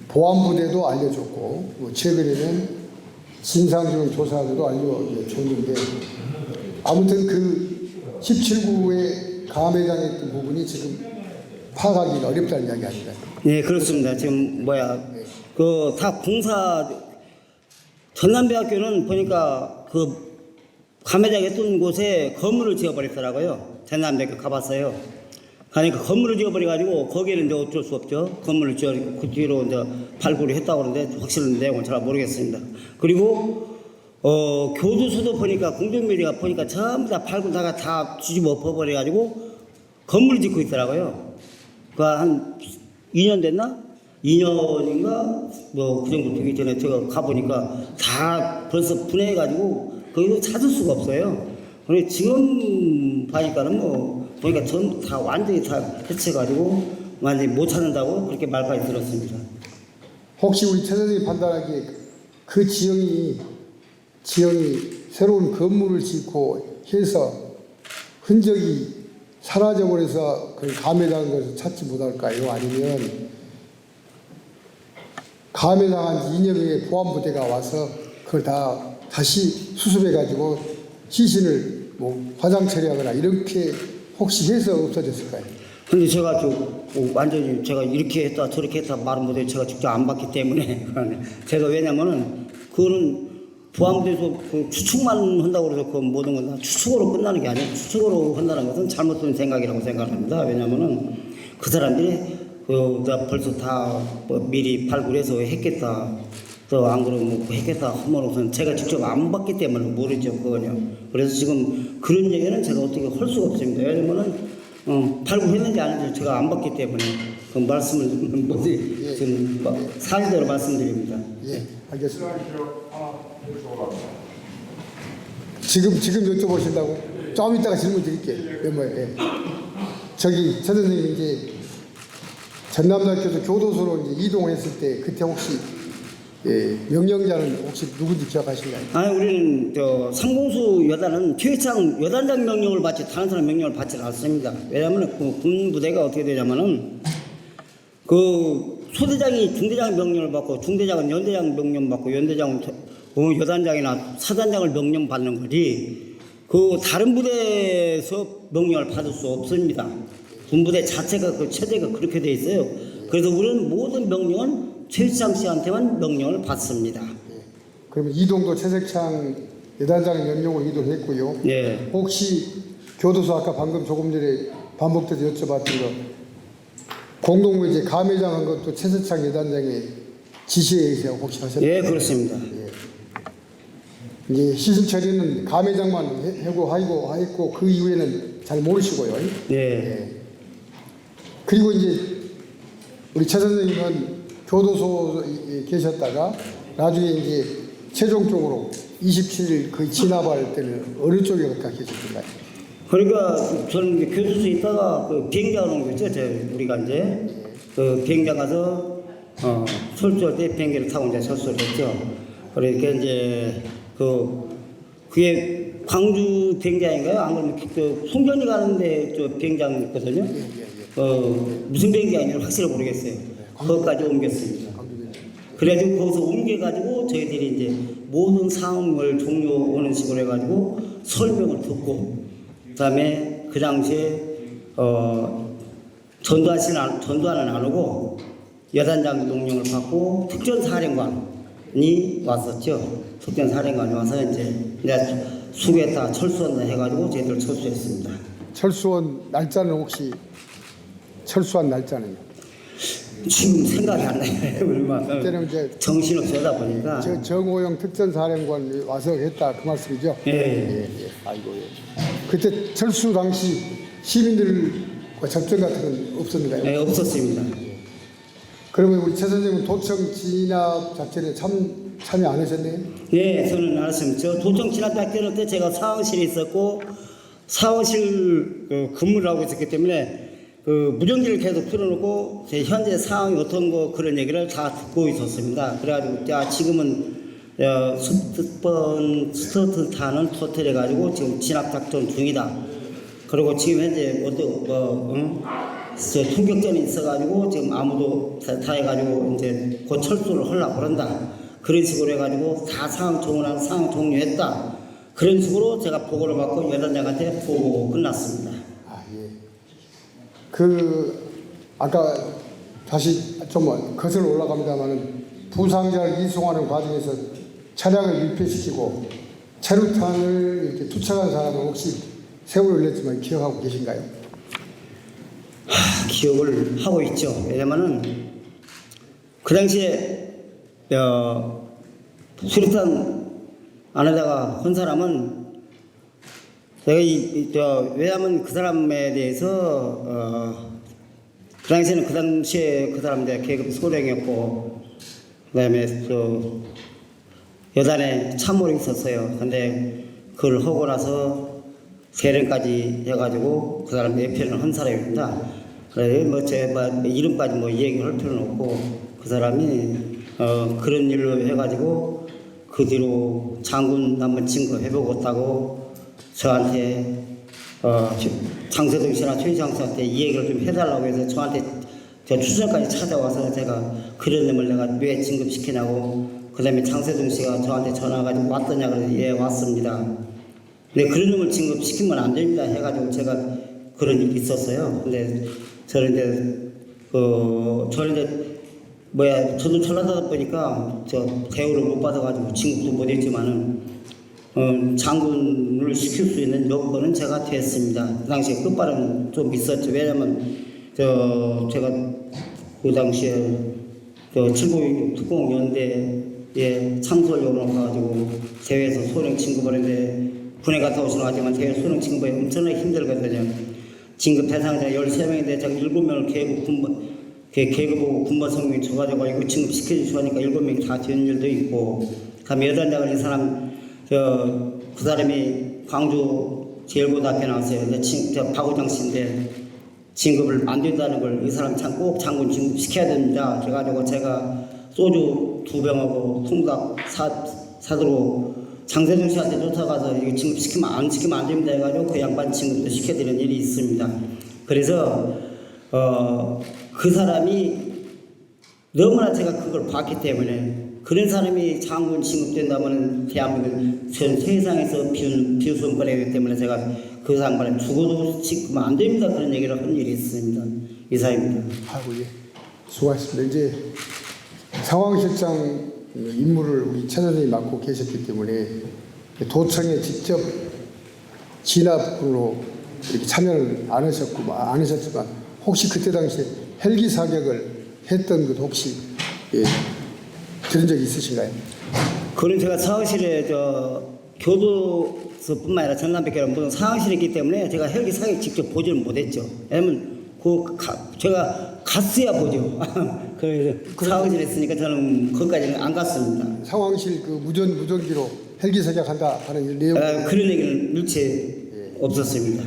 보안부대도 알려줬고 최근에는 진상규명 조사도 알려줬는데 아무튼 그 17구의 감회장했던 부분이 지금 파악하기가 어렵다는 이야기 아닌가요?
네, 그렇습니다. 지금 그 다 공사 전남대학교는 보니까 그 감회장 했던 곳에 건물을 지어버렸더라고요. 전남대학교 가봤어요. 그러니까 건물을 지어버려가지고 거기는 이제 어쩔 수 없죠. 건물을 지어버리고 그 뒤로 이제 발굴을 했다고 그러는데 확실한 내용은 잘 모르겠습니다. 그리고 교도소도 보니까 공동묘지가 보니까 전부 다 발굴다가 다 뒤집어 엎어버려가지고 건물을 짓고 있더라고요. 그 한 2년 됐나? 2년인가? 뭐 그 정도 되기 전에 제가 가보니까 다 벌써 분해해가지고 거기도 찾을 수가 없어요. 그런데 지금 보니까는 보니까 전부 다 완전히 다 해체해가지고 완전히 못 찾는다고 그렇게 말까지 들었습니다.
혹시 우리 최 선생님이 판단하기에 그 지형이 새로운 건물을 짓고 해서 흔적이 사라져버려서 그 감회당한 것을 찾지 못할까요? 아니면 감회당한 지 2년 후에 보안부대가 와서 그걸 다 다시 수습해가지고 시신을 화장 처리하거나 이렇게 혹시 해서 없어졌을까요?
근데 제가 완전히 제가 이렇게 했다 저렇게 했다 말은 못해요. 제가 직접 안 봤기 때문에. 제가 왜냐면은 그거는 보안부대에서 그 추측만 한다고 그래서 그 모든 건 다 추측으로 끝나는 게 아니에요. 추측으로 한다는 것은 잘못된 생각이라고 생각합니다. 왜냐면은 그 사람들이 벌써 다 미리 발굴해서 했겠다. 또 안 그러면 했겠다 하면 우선 제가 직접 안 봤기 때문에 모르죠. 그거는요. 그래서 지금 그런 얘기는 제가 어떻게 할 수가 없습니다. 왜냐면은 발굴했는지 아닌지 제가 안 봤기 때문에 그 말씀을 지금 사실대로 말씀드립니다.
예, 알겠습니다. 지금 여쭤보신다고? 좀 이따가 질문 드릴게요. 저기 최 선생님 이제 전남대학교에서 교도소로 이제 이동했을 때 그때 혹시 명령자는 혹시 누군지 기억하시나요?
아니 우리는 상공수 여단은 퇴장 여단장 명령을 받지 다른 사람 명령을 받지 않습니다. 왜냐하면 그 군부대가 어떻게 되냐면은 그 소대장이 중대장 명령을 받고 중대장은 연대장 명령 받고 연대장은 여단장이나 사단장을 명령 받는 거지 그 다른 부대에서 명령을 받을 수 없습니다. 군부대 자체가 그 체제가 그렇게 돼 있어요. 그래서 우리는 모든 명령은 최수창 씨한테만 명령을 받습니다.
그러면 이동도 최석창 여단장 명령으로 이동했고요.
네.
혹시 교도소 아까 방금 조금 전에 반복돼서 여쭤봤던 거 공동묘지 감회장한 것도 최서창 여단장의 지시에 의해서 혹시 하셨나요?
예, 그렇습니다.
이제 시신 처리는 감회장만 하고 그 이후에는 잘 모르시고요.
예.
그리고 이제 우리 최 선생님은 교도소에 계셨다가 나중에 이제 최종적으로 27일 거의 진압할 때는 어느 쪽에 갔다 계셨던가요?
그러니까 저는 이제 교도소에 있다가 그 비행장 온 거죠. 우리가 이제 그 비행장 가서 철수할 때 비행기를 타고 이제 철수를 했죠. 그러니까 이제 그게 광주 비행장인가요? 안 그러면 그 송전이 가는데 저 비행장 있거든요. 무슨 비행장인지 확실히 모르겠어요. 거기까지 옮겼습니다. 그래가지고 거기서 옮겨가지고 저희들이 이제 모든 상황을 종료하는 식으로 해가지고 설명을 듣고 그다음에 그 당시에 전두환은 안 오고 여단장 명령을 받고 특전사령관이 왔었죠. 특전사령관이 와서 이제 내가 수겠다 철수한다 해가지고 저희들 철수했습니다.
철수한 날짜는 혹시 철수한 날짜는요?
지금 생각이 안 나요. 얼마
그때는 이제
정신없이 하다 보니까.
정호영 특전사령관이 와서 했다 그 말씀이죠?
예.
아이고 그때 철수 당시 시민들과 접촉 같은 건 없었는가요?
네, 없었습니다.
그러면 우리 최 선생님은 도청 진압 작전에 참여 안 하셨네요?
예, 저는 알았습니다. 저 도청 진압작전 때 제가 사무실에 있었고 사무실 근무를 하고 있었기 때문에 그 무전기를 계속 틀어놓고 제 현재 상황이 어떤 거 그런 얘기를 다 듣고 있었습니다. 그래가지고 야 지금은 스터트탄을 터뜨려가지고 지금 진압작전 중이다. 그리고 지금 현재 총격전이 있어가지고 지금 아무도 다 해가지고 이제 곧 철수를 하려고 그런다. 그런 식으로 해가지고 다 상황 종료했다. 그런 식으로 제가 보고를 받고 여단장한테 보고 끝났습니다.
아까 다시 좀 거슬러 올라갑니다만은 부상자를 이송하는 과정에서 차량을 밀폐시키고 체류탄을 이렇게 투척한 사람은 혹시 세월이 흘렸지만 기억하고 계신가요?
기억을 하고 있죠. 왜냐면은 그 당시에 수류탄 안에다가 한 사람은 내가 왜냐하면 그 사람에 대해서 그 당시에는 그 당시에 그 사람 이제 계급 소령이었고 그다음에 여단에 참모로 있었어요. 근데 그걸 하고 나서 세령까지 해가지고 그 사람 예편을 한 사람입니다. 그래서 제가 이름까지 얘기할 필요는 없고 그 사람이 그런 일로 해가지고 그 뒤로 장군 한번 증거해보겠다고 저한테 장세동 씨나 최희장 씨한테 이 얘기를 좀 해달라고 해서 저한테 추천까지 찾아와서 제가 그런 놈을 내가 왜 진급시키냐고 그 다음에 장세동 씨가 저한테 전화가지고 왔더냐 그래서 예 왔습니다. 근데 그런 놈을 진급시키면 안 됩니다 해가지고 제가 그런 일이 있었어요. 근데 저는 저도 전라도다 보니까 저 대우를 못 받아가지고 진급도 못했지만은 장군을 시킬 수 있는 여건은 제가 됐습니다. 그 당시에 끝발은 좀 있었죠. 왜냐면 제가 그 당시에 792 특공연대에 창설용으로 가가지고 대회에서 소령 진급을 했는데 군에 갔다 오시는 하지만 대회 소령 진급이 엄청나게 힘들거든요. 진급 대상자 13명인데 제가 7명을 계급하고 군번 성명이 줘가지고 이거 진급시켜주시고 하니까 7명이 다 되는 일도 있고 그다음에 여단장을 이 사람 그 사람이 광주 제일고등학교 나왔어요. 근데 박우정 씨인데 진급을 안 된다는 걸 이 사람 꼭 장군 진급시켜야 됩니다. 그래가지고 제가 소주 2병하고 통닭 사들고 장세동 씨한테 쫓아가서 이거 진급시키면 안 됩니다 해가지고 그 양반 진급도 시켜드리는 일이 있습니다. 그래서 그 사람이 너무나 제가 그걸 봤기 때문에 그런 사람이 장군 진급된다면 대한민국 전 세상에서 비웃음 거리기 때문에 제가 그 사람한테 죽어도 지키면 안 됩니다 그런 얘기를 한 일이 있습니다. 이사입니다.
아이고 예, 수고하셨습니다. 이제 상황실장 임무를 우리 최 선생님이 맡고 계셨기 때문에 도청에 직접 진압으로 이렇게 참여를 안 하셨고 안 하셨지만 혹시 그때 당시에 헬기 사격을 했던 것 혹시 들은 적이 있으신가요?
그는 제가 사무실에 교도소뿐만 아니라 전남백계로 모든 사무실에 있기 때문에 제가 헬기 사격 직접 보지는 못했죠. 왜냐면 제가 갔어야 보죠. 그래서 사무실에 있으니까 저는 거기까지는 안 갔습니다.
상황실 그 무전기로 헬기 사격한다 하는 내용
그런 얘기는 일체 없었습니다.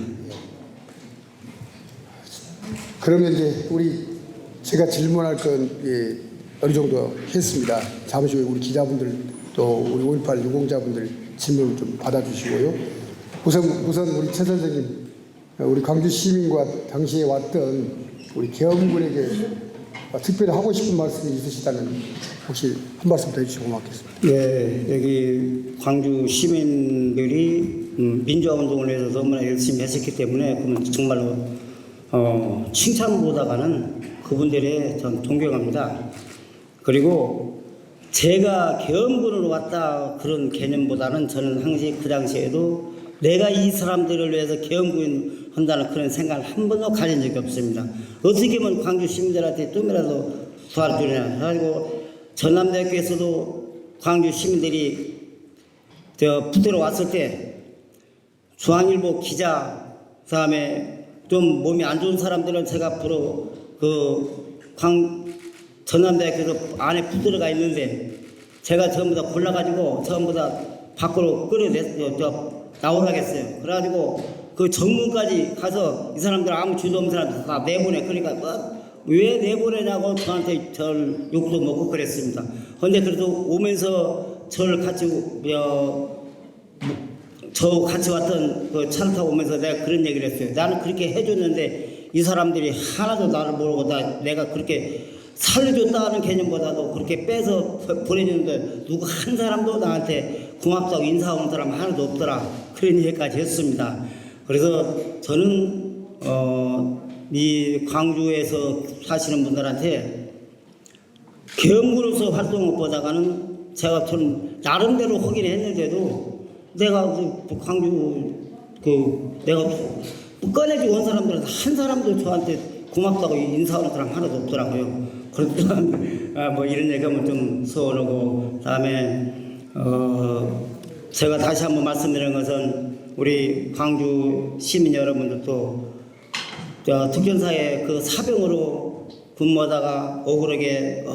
그러면 이제 제가 질문할 건 어느 정도 했습니다. 잠시 후에 우리 기자분들 또 우리 5.18 유공자분들 질문 좀 받아주시고요. 우선 우리 최 선생님, 우리 광주 시민과 당시에 왔던 우리 계엄군에게 특별히 하고 싶은 말씀이 있으시다면 혹시 한 말씀 더 해주시면 고맙겠습니다.
네, 여기 광주 시민들이 민주화 운동을 위해서 너무나 열심히 했었기 때문에 그러면 정말로 칭찬보다가는 그분들의 전 존경합니다. 그리고 제가 계엄군으로 왔다 그런 개념보다는 저는 항상 그 당시에도 내가 이 사람들을 위해서 계엄군 한다는 그런 생각을 한 번도 가진 적이 없습니다. 어떻게 하면 광주 시민들한테 좀이라도 도와주냐 해가지고 전남대학교에서도 광주 시민들이 부대로 왔을 때 중앙일보 기자, 그다음에 좀 몸이 안 좋은 사람들은 제가 앞으로 전남대학교에서 안에 부대가 있는데 제가 전부 다 골라가지고 전부 다 밖으로 나오라겠어요. 그래가지고 그 정문까지 가서 이 사람들 아무 죄도 없는 사람들 다 내보내. 그러니까 왜 내보내냐고 저한테 저를 욕도 먹고 그랬습니다. 그런데 그래도 오면서 저를 같이 같이 왔던 그 차를 타고 오면서 내가 그런 얘기를 했어요. 나는 그렇게 해줬는데 이 사람들이 하나도 나를 모르고 내가 그렇게 살려줬다는 개념보다도 그렇게 빼서 보내주는데 누구 한 사람도 나한테 고맙다고 인사하는 사람 하나도 없더라. 그런 얘기까지 했습니다. 그래서 저는 이 광주에서 사시는 분들한테 계엄군으로서 활동을 보다가는 제가 좀 나름대로 하긴 했는데도 내가 광주 내가 꺼내주고 온 사람들은 한 사람도 저한테 고맙다고 인사하는 사람 하나도 없더라고요. 그래서 뭐 이런 얘기하면 좀 서운하고, 다음에 제가 다시 한번 말씀드리는 것은 우리 광주 시민 여러분들도 특전사의 그 사병으로 근무하다가 억울하게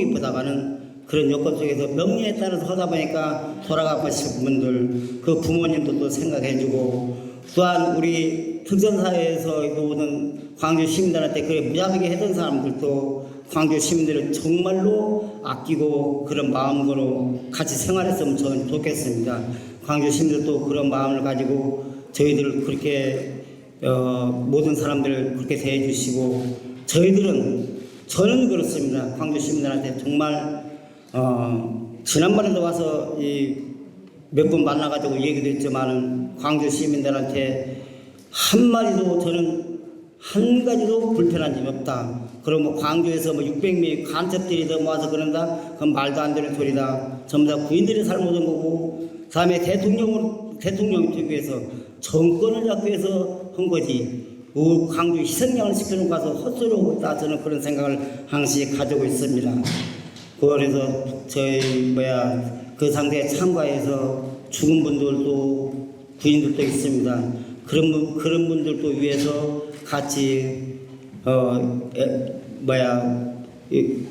입다가는 그런 여건 속에서 명령에 따라서 하다 보니까 돌아가고 싶은 분들, 그 부모님도 또 생각해주고, 또한 우리 특전사에서 모든 광주 시민들한테 그래 무자비게 했던 사람들도 광주 시민들을 정말로 아끼고 그런 마음으로 같이 생활했으면 저는 좋겠습니다. 광주 시민들도 그런 마음을 가지고 저희들을 그렇게 모든 사람들을 그렇게 대해주시고, 저는 그렇습니다. 광주 시민들한테 정말 지난번에도 와서 몇 번 만나가지고 얘기도 했지만은 광주 시민들한테 한마디도 저는 한 가지도 불편한 점이 없다. 그럼 뭐 광주에서 600명의 간첩들이 와서 그런다? 그건 말도 안 되는 소리다. 전부 다 구인들이 잘못한 거고, 다음에 대통령 특위에서 정권을 잡기 위해서 한 거지. 광주 희생양을 시켜놓고 가서 헛소리하고 있다. 저는 그런 생각을 항상 가지고 있습니다. 그래서 그 상대에 참가해서 죽은 분들도 구인들도 있습니다. 그런 분들도 위해서 같이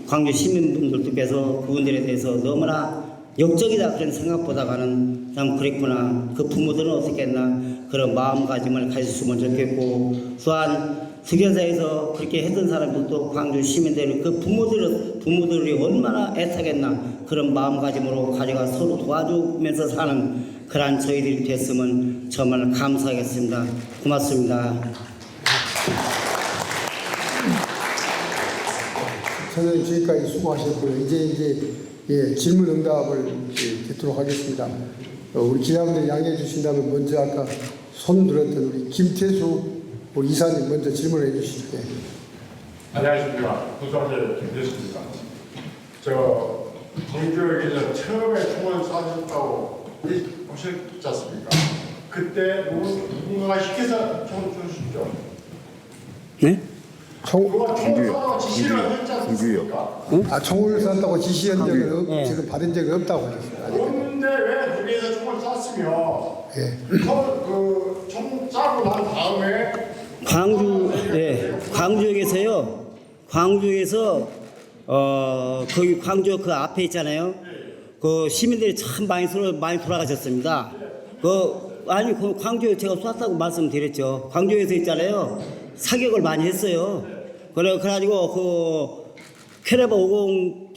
광주 시민분들께서 그분들에 대해서 너무나 역적이다 그런 생각보다가는 참 그랬구나. 그 부모들은 어떻게 했나 그런 마음가짐을 가졌으면 좋겠고, 또한 특전사에서 그렇게 했던 사람들도 광주 시민들은 그 부모들이 얼마나 애타겠나 그런 마음가짐으로 가져가 서로 도와주면서 사는 그러한 저희들이 됐으면 정말 감사하겠습니다. 고맙습니다.
선생님 지금까지 수고하셨고요. 이제 질문 응답을 듣도록 하겠습니다. 우리 기자분들이 양해해 주신다면 먼저 아까 손 들었던 우리 김태수 우리 이사님 먼저 질문해 주시죠.
안녕하십니까. 부산의 김태수입니다. 광주에서 처음에 총을 쏴주셨다고 보셨지 않습니까? 그때 누군가가 시켜서 총을 쏘셨죠?
네?
누가 총을 쏘라고 지시를 했지 않습니까?
총을 쐈다고 지시한 적은
네.
지금 받은 적이 없다고 하셨어요.
없는데 왜 거기에서 총을 쐈으며
예.
총 쏴고 난 다음에
광주역에서요. 광주에서 거기 광주 그 앞에 있잖아요. 그 시민들이 참 많이 돌아가셨습니다. 그 광주에 제가 쐈다고 말씀드렸죠. 광주에서 있잖아요. 사격을 많이 했어요. 그래가지고 그 캐레바 50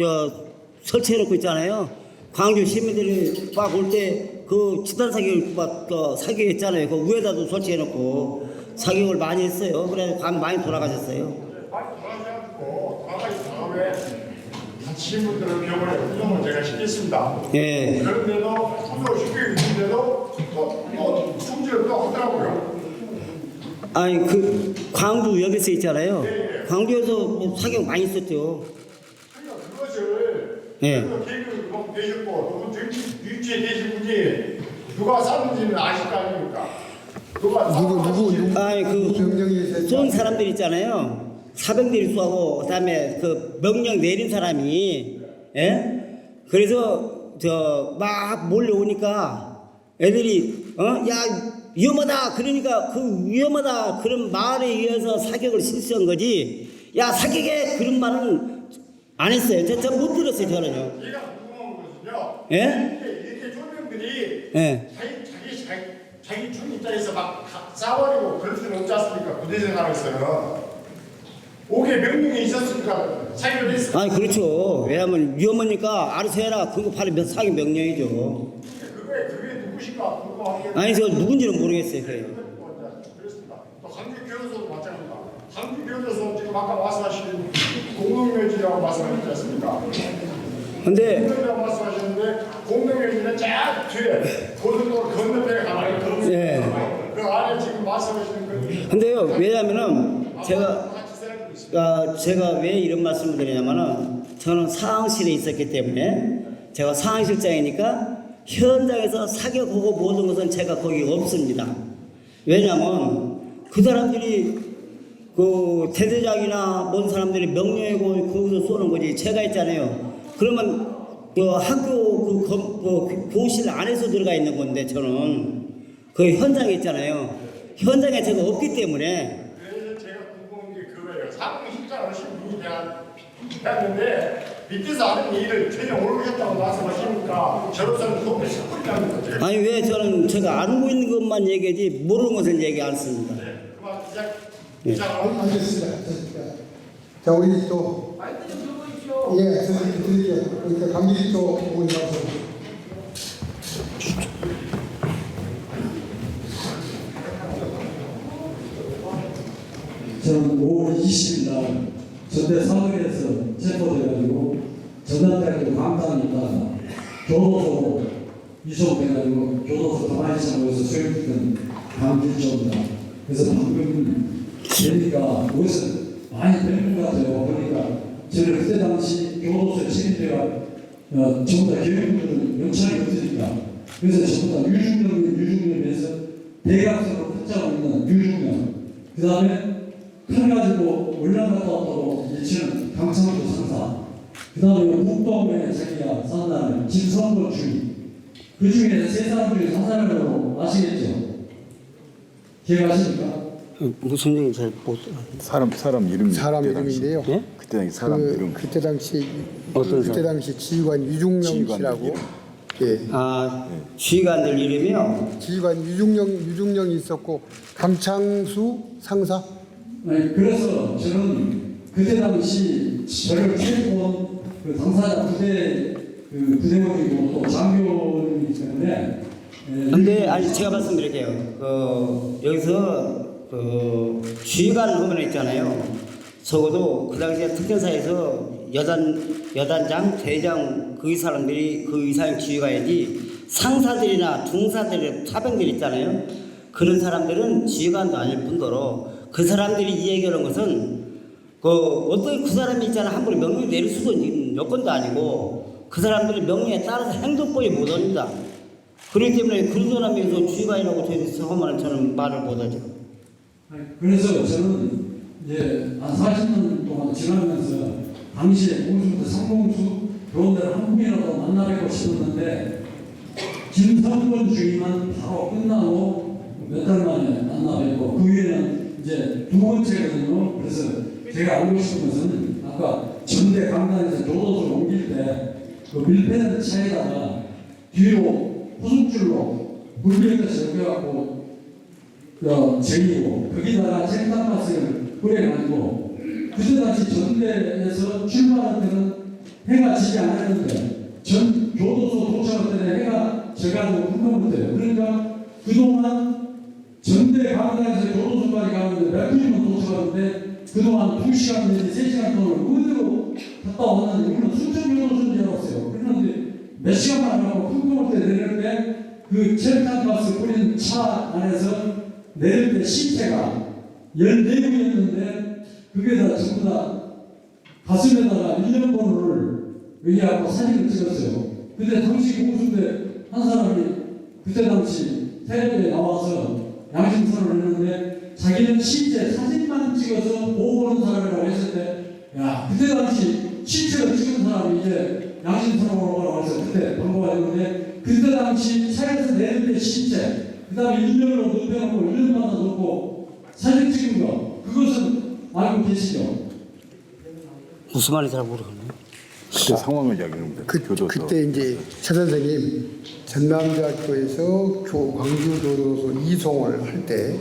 설치해놓고 있잖아요. 광주 시민들이 막 올 때 그 집단 사격을 막 사격했잖아요. 그 위에다도 설치해놓고 사격을 많이 했어요. 그래서 많이 돌아가셨어요.
많이 돌아가셔가지고 돌아가신 다음에 다치신 분들은 병원에 후송을 제가 시켰습니다.
예.
그런데도 후송을 시키고 있는데도 또 총질을 또 하더라고요.
아니 그 광주역에서 있잖아요. 광주에서 뭐 사격 많이 했었죠.
그러니까 그것을
예.
계획을 되셨고 또 유치에 계신 분이 누가 쐈는지는 아실 거 아닙니까? 누가
아니
명령이
쏜 사람들 있잖아요. 사병들이 쏘고 그다음에 그 명령 내린 사람이 예? 그래서 막 몰려오니까 애들이 야 위험하다 그러니까 그 위험하다 그런 말에 의해서 사격을 실시한 거지. 야 사격해 그런 말은 안 했어요. 저 못 들었어요 저는요.
얘가 궁금한 것은요.
예?
이렇게 쫄병들이
예.
자기 중 입장에서 막 싸워버리고 그럴 수는 없지 않습니까? 부대 생활에서는 오게 명령이 있었으니까 사격을 했습니다.
아니 그렇죠. 왜냐하면 위험하니까 알아서 해라. 그거 바로 사격 명령이죠.
그게 누구신가 궁금한 게
아니 저 누군지는 모르겠어요. 그게.
그렇습니다. 또 한국 교도소도 마찬가지입니다. 한국 교도소 지금 아까 말씀하신 공동묘지라고 말씀하셨지 않습니까?
근데
공동묘지라고 말씀하셨는데 공동묘지는 쫙 뒤에 고속도로 건너편에 가만히 들어오고
예.
그 안에 지금 말씀하시는 그
근데요 왜냐면은 제가
같이 생각하고 있습니다.
제가 왜 이런 말씀을 드리냐면은 저는 상황실에 있었기 때문에 제가 상황실장이니까 현장에서 사격하고 모든 것은 제가 거기 없습니다. 왜냐면 그 사람들이 그 대대장이나 모든 사람들이 명령하고 거기서 쏘는 거지. 제가 있잖아요. 그러면 그 학교 그 교실 안에서 들어가 있는 건데 저는 그 현장에 있잖아요. 현장에 제가 없기 때문에
그래서 제가 궁금한 게 그거예요. 사무실장 하신 분이 했는데 밑에서 하는 일을 전혀 모르겠다고 말씀하시니까 저로서는 너무 섣불리다는 거죠.
아니 왜 저는 제가 알고 있는 것만 얘기하지 모르는 것은 얘기 안 씁니다.
그만 시작.
예.
알겠습니다. 자 우리 또 예, 선생님 드릴게요. 그러니까 강기리 쪽 부분이 나서
저는 5월 20일 날 전대 사거리에서 체포돼가지고 전남대학교 강당에 있다가 교도소로 이송돼가지고 교도소 가만히상고에서 수행했던 강길조입니다. 그래서 방금 보니까 여기서 많이 배운 것 같아요. 보니까 저는 그때 당시 교도소에 책임져가 전부 다 교육분들은 영창이 없으니까 그래서 전부 다 유중령에서 대각선으로 붙잡고 있는 유중령 그 다음에 칼 가지고 올라갔다 왔다고 일치는 강창조 상사 그 다음에 북동에 자기가 산다는 김성걸 주인 그 중에서 세 사람 중에 사사라고 아시겠죠? 기억하십니까?
무슨 얘기 잘 못.
사람 이름
사람 이름인데요.
예?
그때 당시 사람 이름
그때 당시
어떤
그때 당시 지휘관 유중령
지휘관
씨라고
이름.
예.
지휘관들 이름이요.
지휘관 유중령이 있었고 강창수 상사
아니, 그래서 저는 그때 당시 저를 체포한 그 당사자 부대원이고 또 장교이기 때문에
근데 아니 제가 말씀드릴게요. 여기서 지휘관 후보는 있잖아요. 적어도 그 당시에 특전사에서 여단장, 대장 그 사람들이 그 이상 지휘관이지 상사들이나 중사들, 사병들 있잖아요. 그런 사람들은 지휘관도 아닐 뿐더러 그 사람들이 이 얘기하는 것은 어떤 그 사람이 있잖아 함부로 명령 내릴 수도 있는 여건도 아니고 그 사람들이 명령에 따라서 행동법이 못 합니다. 그렇기 때문에 그런 사람에서 주의관이라고 하면 저는 말을 못하죠.
그래서 저는 이제 한 40년 동안 지나면서 당시에 공수부터 상봉수 그런 데를 한 분이라도 만나뵙고 싶었는데 김성권 주임은 바로 끝나고 몇 달 만에 만나뵙고 그 위에는 이제 두 번째거든요. 그래서 제가 알고 싶은 것은 아까 전대 강단에서 교도소를 옮길 때 그 밀폐된 차에다가 뒤로 후속줄로 물병에서 연결하고 쟁이고 거기다가 쟁탄가스를 뿌려가지고 그때 당시 전대에서 출발할 때는 해가 지지 않았는데 전 교도소 도착할 때는 해가 져가지고 금방부터요. 그러니까 그동안 전대 강당에서 교도소까지 가는데 몇 분이면 도착하는데 그동안 2시간 내지 3시간 동안 그대로 갔다 왔는데 우리는 순천 교도소인 줄 알았어요. 그런데 몇 시간만 하고 금방부터 내릴 때 그 젤탄가스 뿌린 차 안에서 내릴 때 시체가 14명이었는데 그게 다 전부 다 가슴에다가 1년 번호를 의뢰하고 사진을 찍었어요. 근데 당시 공수대 한 사람이 그때 당시 텔레비에 나와서 양심선언을 했는데 자기는 시체 사진만 찍어서 보고하는 사람이라고 했을 때 야 그때 당시 시체를 찍은 사람이 이제 양심선언을 해서 그때 방법을 했는데 그때 당시 차에서 내릴 때 시체 그 다음에 1년으로 눕혀놓고 1년마다 놓고 사진 찍은 거 그것은 알고 계시죠?
무슨 말인지 잘 모르겠네요.
그때 상황을 이야기합니다. 교도소.
그때 이제 최 선생님 전남대학교에서 광주교도소 이송을 할 때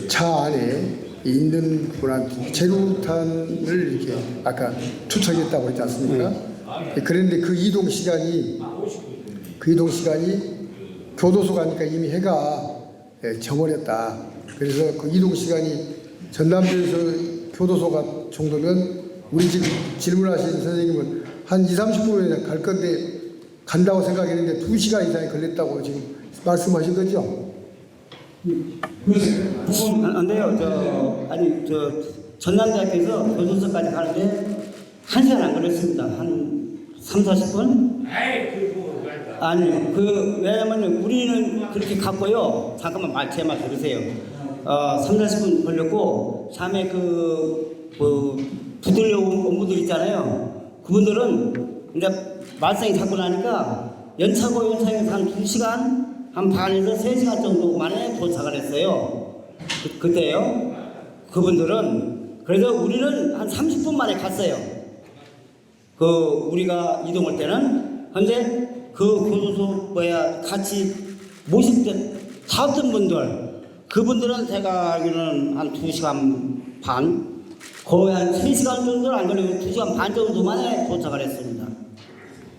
차 안에 있는 분한테 재루탄을 이렇게 아까 투척했다고 했지 않습니까? 그런데 그 이동 시간이 교도소 가니까 이미 해가 저버렸다. 그래서 그 이동 시간이 전남대에서 교도소가 정도면 우리 지금 질문하신 선생님은 한 30분에 갈 건데 간다고 생각했는데 2시간 이상이 걸렸다고 지금 말씀하신 거죠?
안 돼요. 저 전남대학교에서 교도소까지 가는데 1시간 안 걸렸습니다. 한 3, 40분? 아니, 왜냐면 우리는 그렇게 갔고요. 잠깐만 제 말 들으세요. 3, 40분 걸렸고, 다음에 부들려 온 분들 있잖아요. 그분들은 이제 말썽이 자꾸 나니까 연차해서 한 2시간, 한 반에서 3시간 정도 만에 도착을 했어요. 그때요. 그분들은. 그래서 우리는 한 30분 만에 갔어요. 우리가 이동할 때는. 근데 그 교도소 같이 모실 때 갔던 분들, 그분들은 제가 알기로는 한 2시간 반, 거의 한 3시간 정도는 안 걸리고 2시간 반 정도 만에 도착을 했습니다.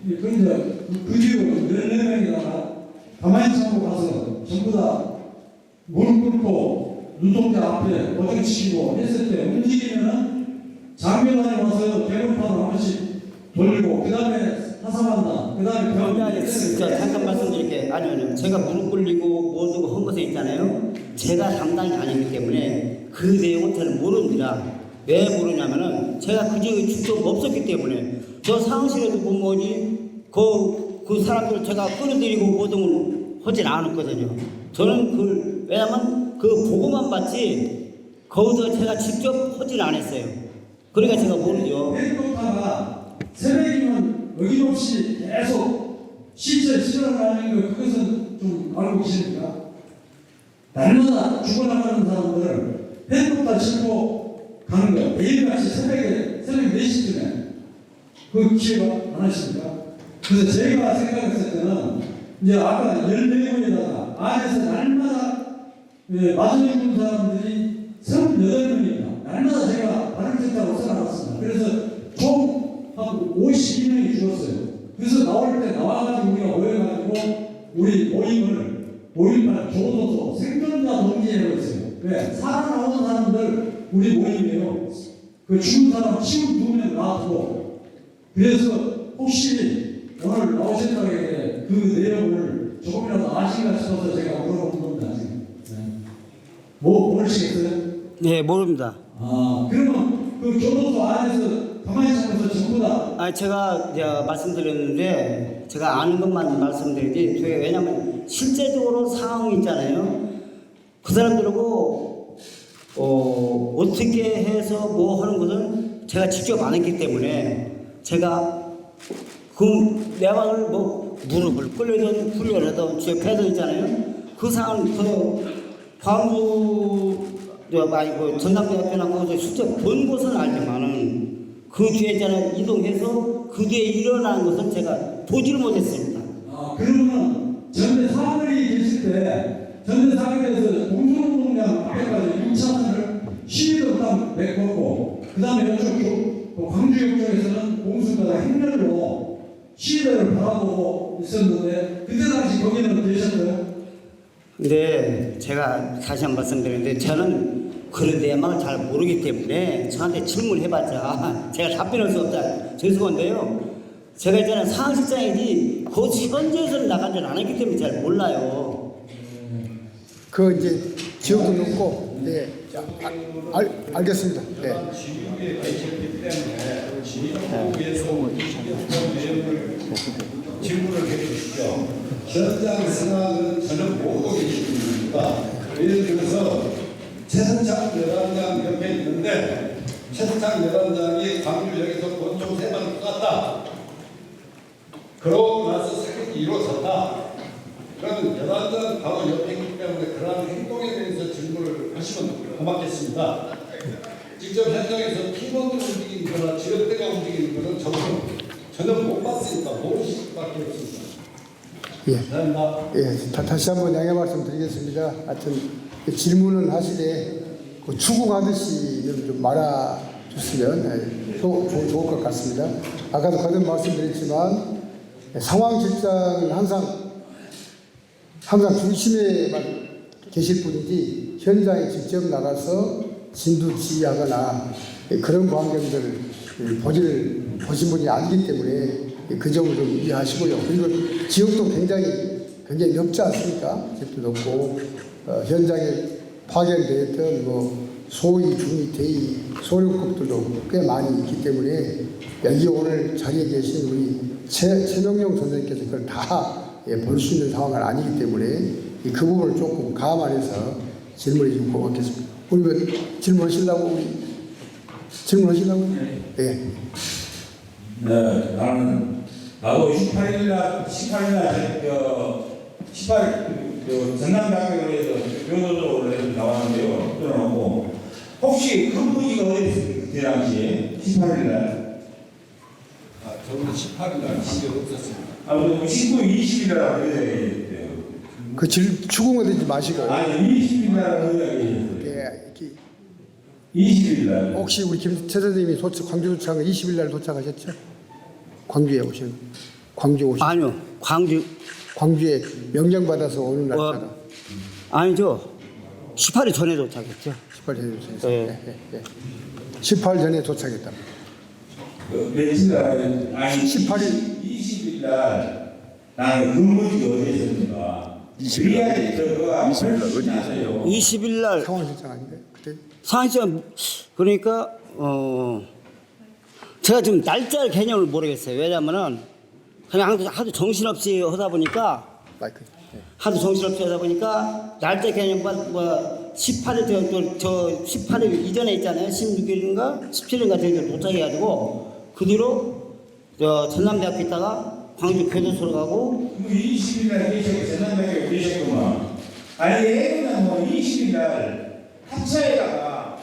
그런데 그 뒤로 14명이다가 가만히 참고 가서 전부 다 무릎 꿇고 눈동자 앞에 고정시키고 했을 때 움직이면은 장면관에 와서 개물판을 한 번씩 돌리고 그 다음에 하사한다. 그 다음에 병원에
잠깐 말씀드릴게요. 아니요. 제가 무릎 꿇리고 뭐고 한 것에 있잖아요. 제가 담당이 아니기 때문에 그 내용은 저는 모릅니다. 왜 모르냐면은 제가 그 지역에 직접 없었기 때문에 저 상황실에도 그 사람들 제가 끌어들이고 모동을 하진 않았거든요. 저는 왜냐면 보고만 봤지 거기서 제가 직접 하진 않았어요. 그러니까 제가 모르죠.
헬리콥터가 새벽이면 어김없이 계속 시체 실현을 하는 거 그것은 좀 알고 계십니까? 날마다 죽어나가는 사람들을 헬리콥터 싣고 가는 거예요. 매일같이 새벽 4시쯤에 그 기회가 안 하십니까? 그래서 제가 생각했을 때는 이제 아까 14명에다가 안에서 날마다 마지막 있는 사람들이 38명입니다. 날마다 제가 발음센터로 써나갔습니다. 그래서 총 한 52명이 죽었어요. 그래서 나올 때 나와가지고 우리가 모여가지고 우리 모임을 5.18 교도소 생존자 동지회로 했어요. 왜? 살아나온 사람들 우리 모임이에요. 그 죽은 사람 52명 나왔고 그래서 혹시 오늘 나오셨다고 했는데 그 내용을 조금이라도 아신가 싶어서 제가 물어보는 겁니다. 지금. 모르시겠어요?
네, 모릅니다.
그러면 그 교도소 안에서 가만히 있으면서 전부 다
제가 이제 말씀드렸는데 제가 아는 것만 말씀드리지 저게 왜냐면 실제적으로 상황이 있잖아요. 그 사람들하고 어떻게 해서 뭐 하는 것은 제가 직접 안 했기 때문에 제가 그 내방을 뭐 무릎을 꿇려든 훈련하든 지역해서 있잖아요. 그 상황 그 광주 그 전남대학교나 거기서 실제 본 것은 알지만은 그 뒤에 있잖아요. 이동해서 그 뒤에 일어나는 것은 제가 보지를 못했습니다.
그러면 전대 사거리 계실 때 전대 사거리에서 공소공장 앞에까지 6차선을 시위도 딱 메꿨고 그 다음에 이쪽 광주역 쪽에서는 공수처가 행렬로 시위대를 바라보고 있었는데 그때 당시 거기는 계셨어요?
근데 제가 다시 한 번 말씀드리는데 저는 그런 내막을 잘 모르기 때문에 저한테 질문해봤자 제가 답변할 수 없다 죄송한데요. 제가 있잖아요 상황실장이지 그 현지에서는 나간 줄 안 했기 때문에 잘 몰라요.
그 이제 지역도 높고, 네, 자, 알겠습니다. 네.
질문을 해주시죠. 현장 상황은 저는 모르고 계십니까? 예를 들어서 최선창 여단장 옆에 있는데 최선창 여단장이 광주역에서 권총 3발을 쐈다. 그러고 나서 사격이 이루어졌다. 그럼 여단장 바로 옆에 있기 때문에 그러한 행동에 대해서 질문을 하시면 고맙겠습니다. 직접 현장에서 팀원들 움직이는 거나 지역대가 움직이는 거는 저는 못 봤으니까 모르실 수밖에 없습니다.
예.
감사합니다.
예, 다시 한번 양해 말씀드리겠습니다. 하여튼 질문은 하시되 그 추궁하듯이는 좀 말아주시면 좋을 것 같습니다. 아까도 거듭 말씀드렸지만 상황실장은 항상 중심에만 계실 뿐이지 현장에 직접 나가서 진두지휘하거나 그런 광경들을 보신 분이 아니기 때문에 그 점을 좀 이해하시고요. 그리고 지역도 굉장히 넓지 않습니까? 지역도 넓고 현장에 파견되었던 뭐 소위, 중위, 대위, 소령급들도 꽤 많이 있기 때문에 여기 오늘 자리에 계신 우리 최명용 선생님께서 그걸 다 볼 수 있는 상황은 아니기 때문에 그 부분을 조금 감안해서 질문해 주시면 고맙겠습니다. 우리 왜 질문하시려고? 예.
네, 나도 18일 전남대학교에서 교도소를 나왔는데요. 끊어놓고 혹시 근무지가 어디 있습니까? 그 당시에 18일 날.
저는 18일 날 관계가 없었습니다.
19, 20일 날 어디에 계셨대요?
그 추궁하지 마시고.
아니, 20일 날 어디에 계셨어요?
예,
20일 날.
혹시 우리 김최 선생님이 광주 도착은 20일 날 도착하셨죠? 광주에
아니요
광주에 명령받아서 오는 날짜가
아니죠 18일 전에 도착했죠.
18일 전에 도착했어요. 예. 18일 전에 도착했다.
며칠 날? 아니,
18일.
20일 날 나는 근무지가 어디에 있습니까?
20일 날 어디 계세요?
20일 날
상황실장 아닌가요? 그때?
상황실장 그러니까 제가 지금 날짜 개념을 모르겠어요. 왜냐면은 그냥 하도 정신없이 하다 보니까
마이크. 예.
하도 정신없이 하다 보니까 날짜 개념과 뭐 18일 저 18일 이전에 있잖아요. 16일인가 17일인가 되게 도착해가지고 그 뒤로 저 전남대학교 있다가 광주 교도소로 가고
20일 날 계셨고 전남대학교에 계셨구만. 아니 애는 뭐 20일 날 탑차에다가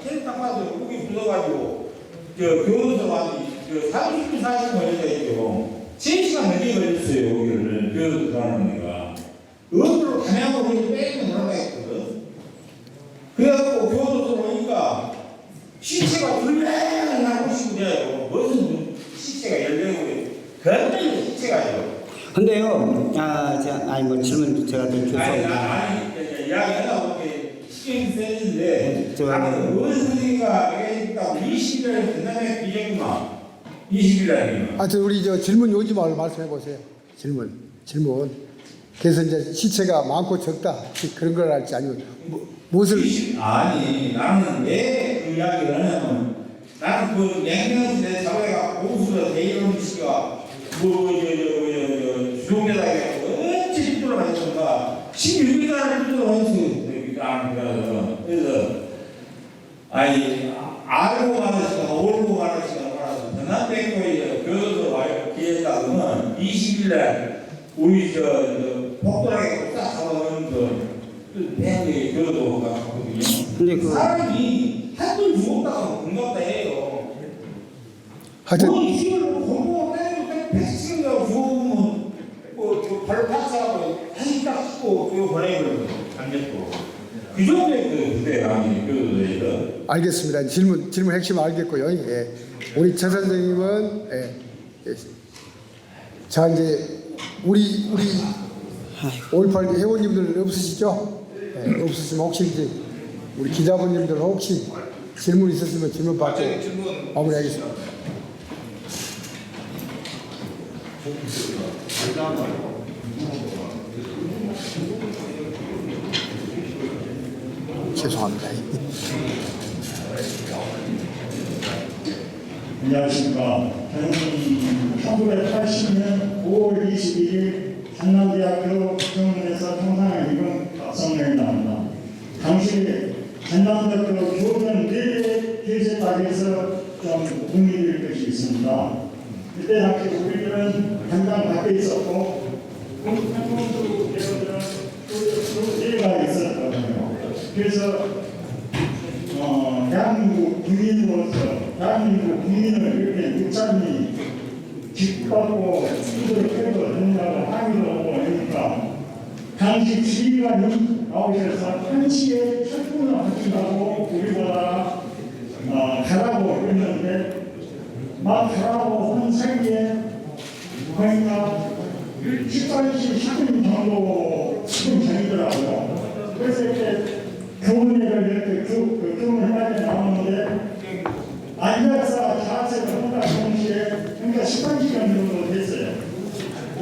텐트 딱 봐도 고기 불러가지고 저 교도소 와서 30분 40분 걸렸죠. 3시간 넘게 걸렸어요. 거기를 교도소 가는 데가. 의도로 담양으로 그렇게 빼고 놀아가 했거든. 그래갖고 교도소 오니까 시체가 불매를 나고 싶은데요. 무슨 시체가 열려고 그런데 시체가요.
근데요 뭐 질문 제가 좀 죄송합니다.
아니 이야기하다 보니 신경이 쓰이는데
저-
무슨 소리가 20일에 끝나면 비겠구나. 20일 날이면.
하여튼 우리 질문 요지 말씀해 보세요. 질문. 그래서 이제 시체가 많고 적다 그런 걸 할지 아니면 무엇을
아니 나는 왜 그 이야기를 하냐면 나는 그 냉면시대 자고가 고수가 대이런 씨가 주종대다가 어찌 힘들어 하셨던가 16일간을 힘들어 하셨어요. 그래서 아니 알고 가르치가 오르고 가르치가 말아서 전남대교에 교도소 와요 기회다 그러면 20일날 우리 복도락에 딱 가면 대학의 교도소가 갔거든요.
근데 그
사람이 한돈 죽었다가 공부한다 해요.
하여튼
뭐 이걸 공부하고 빼고 백신이라고 죽으면 뭐 발로 박사하고 한딱 쓰고 그거 보내버려요. 안됐고 그 정도의 그 부대 아니 교도소에서.
알겠습니다. 질문 핵심 알겠고요. 예. 우리 최 선생님은 자 이제 우리 5.18 회원님들 없으시죠? 예, 없으시면 혹시 이제 우리 기자분님들 혹시 질문 있었으면 질문 받고 마무리하겠습니다. 죄송합니다.
안녕하십니까. 저는 1980년 5월 21일 전남대학교 국정원에서 통상을 입은 박성렬입니다. 당시 전남대학교 교원 4개 교재단에서 좀 공유될 것이 있습니다. 그때 당시 우리들은 현장 밖에 있었고 공동수 대원들은 또 4개가 있었거든요. 그래서 대한민국 국민을 이렇게 육장이 짓밟고 수도를 빼고 된다고 항의를 하고 하니까 당시 지휘관이 나오셔서 한시에 철분을 하신다고 우리보다 가라고 했는데 막 가라고 한 사이에 거의가 18시 10분 정도 지금 전이더라고요. 그래서 이렇게 교문회를 이렇게 교문회까지 나오는데 앉아서 자세를 한다 동시에 그러니까 18시간 정도 됐어요.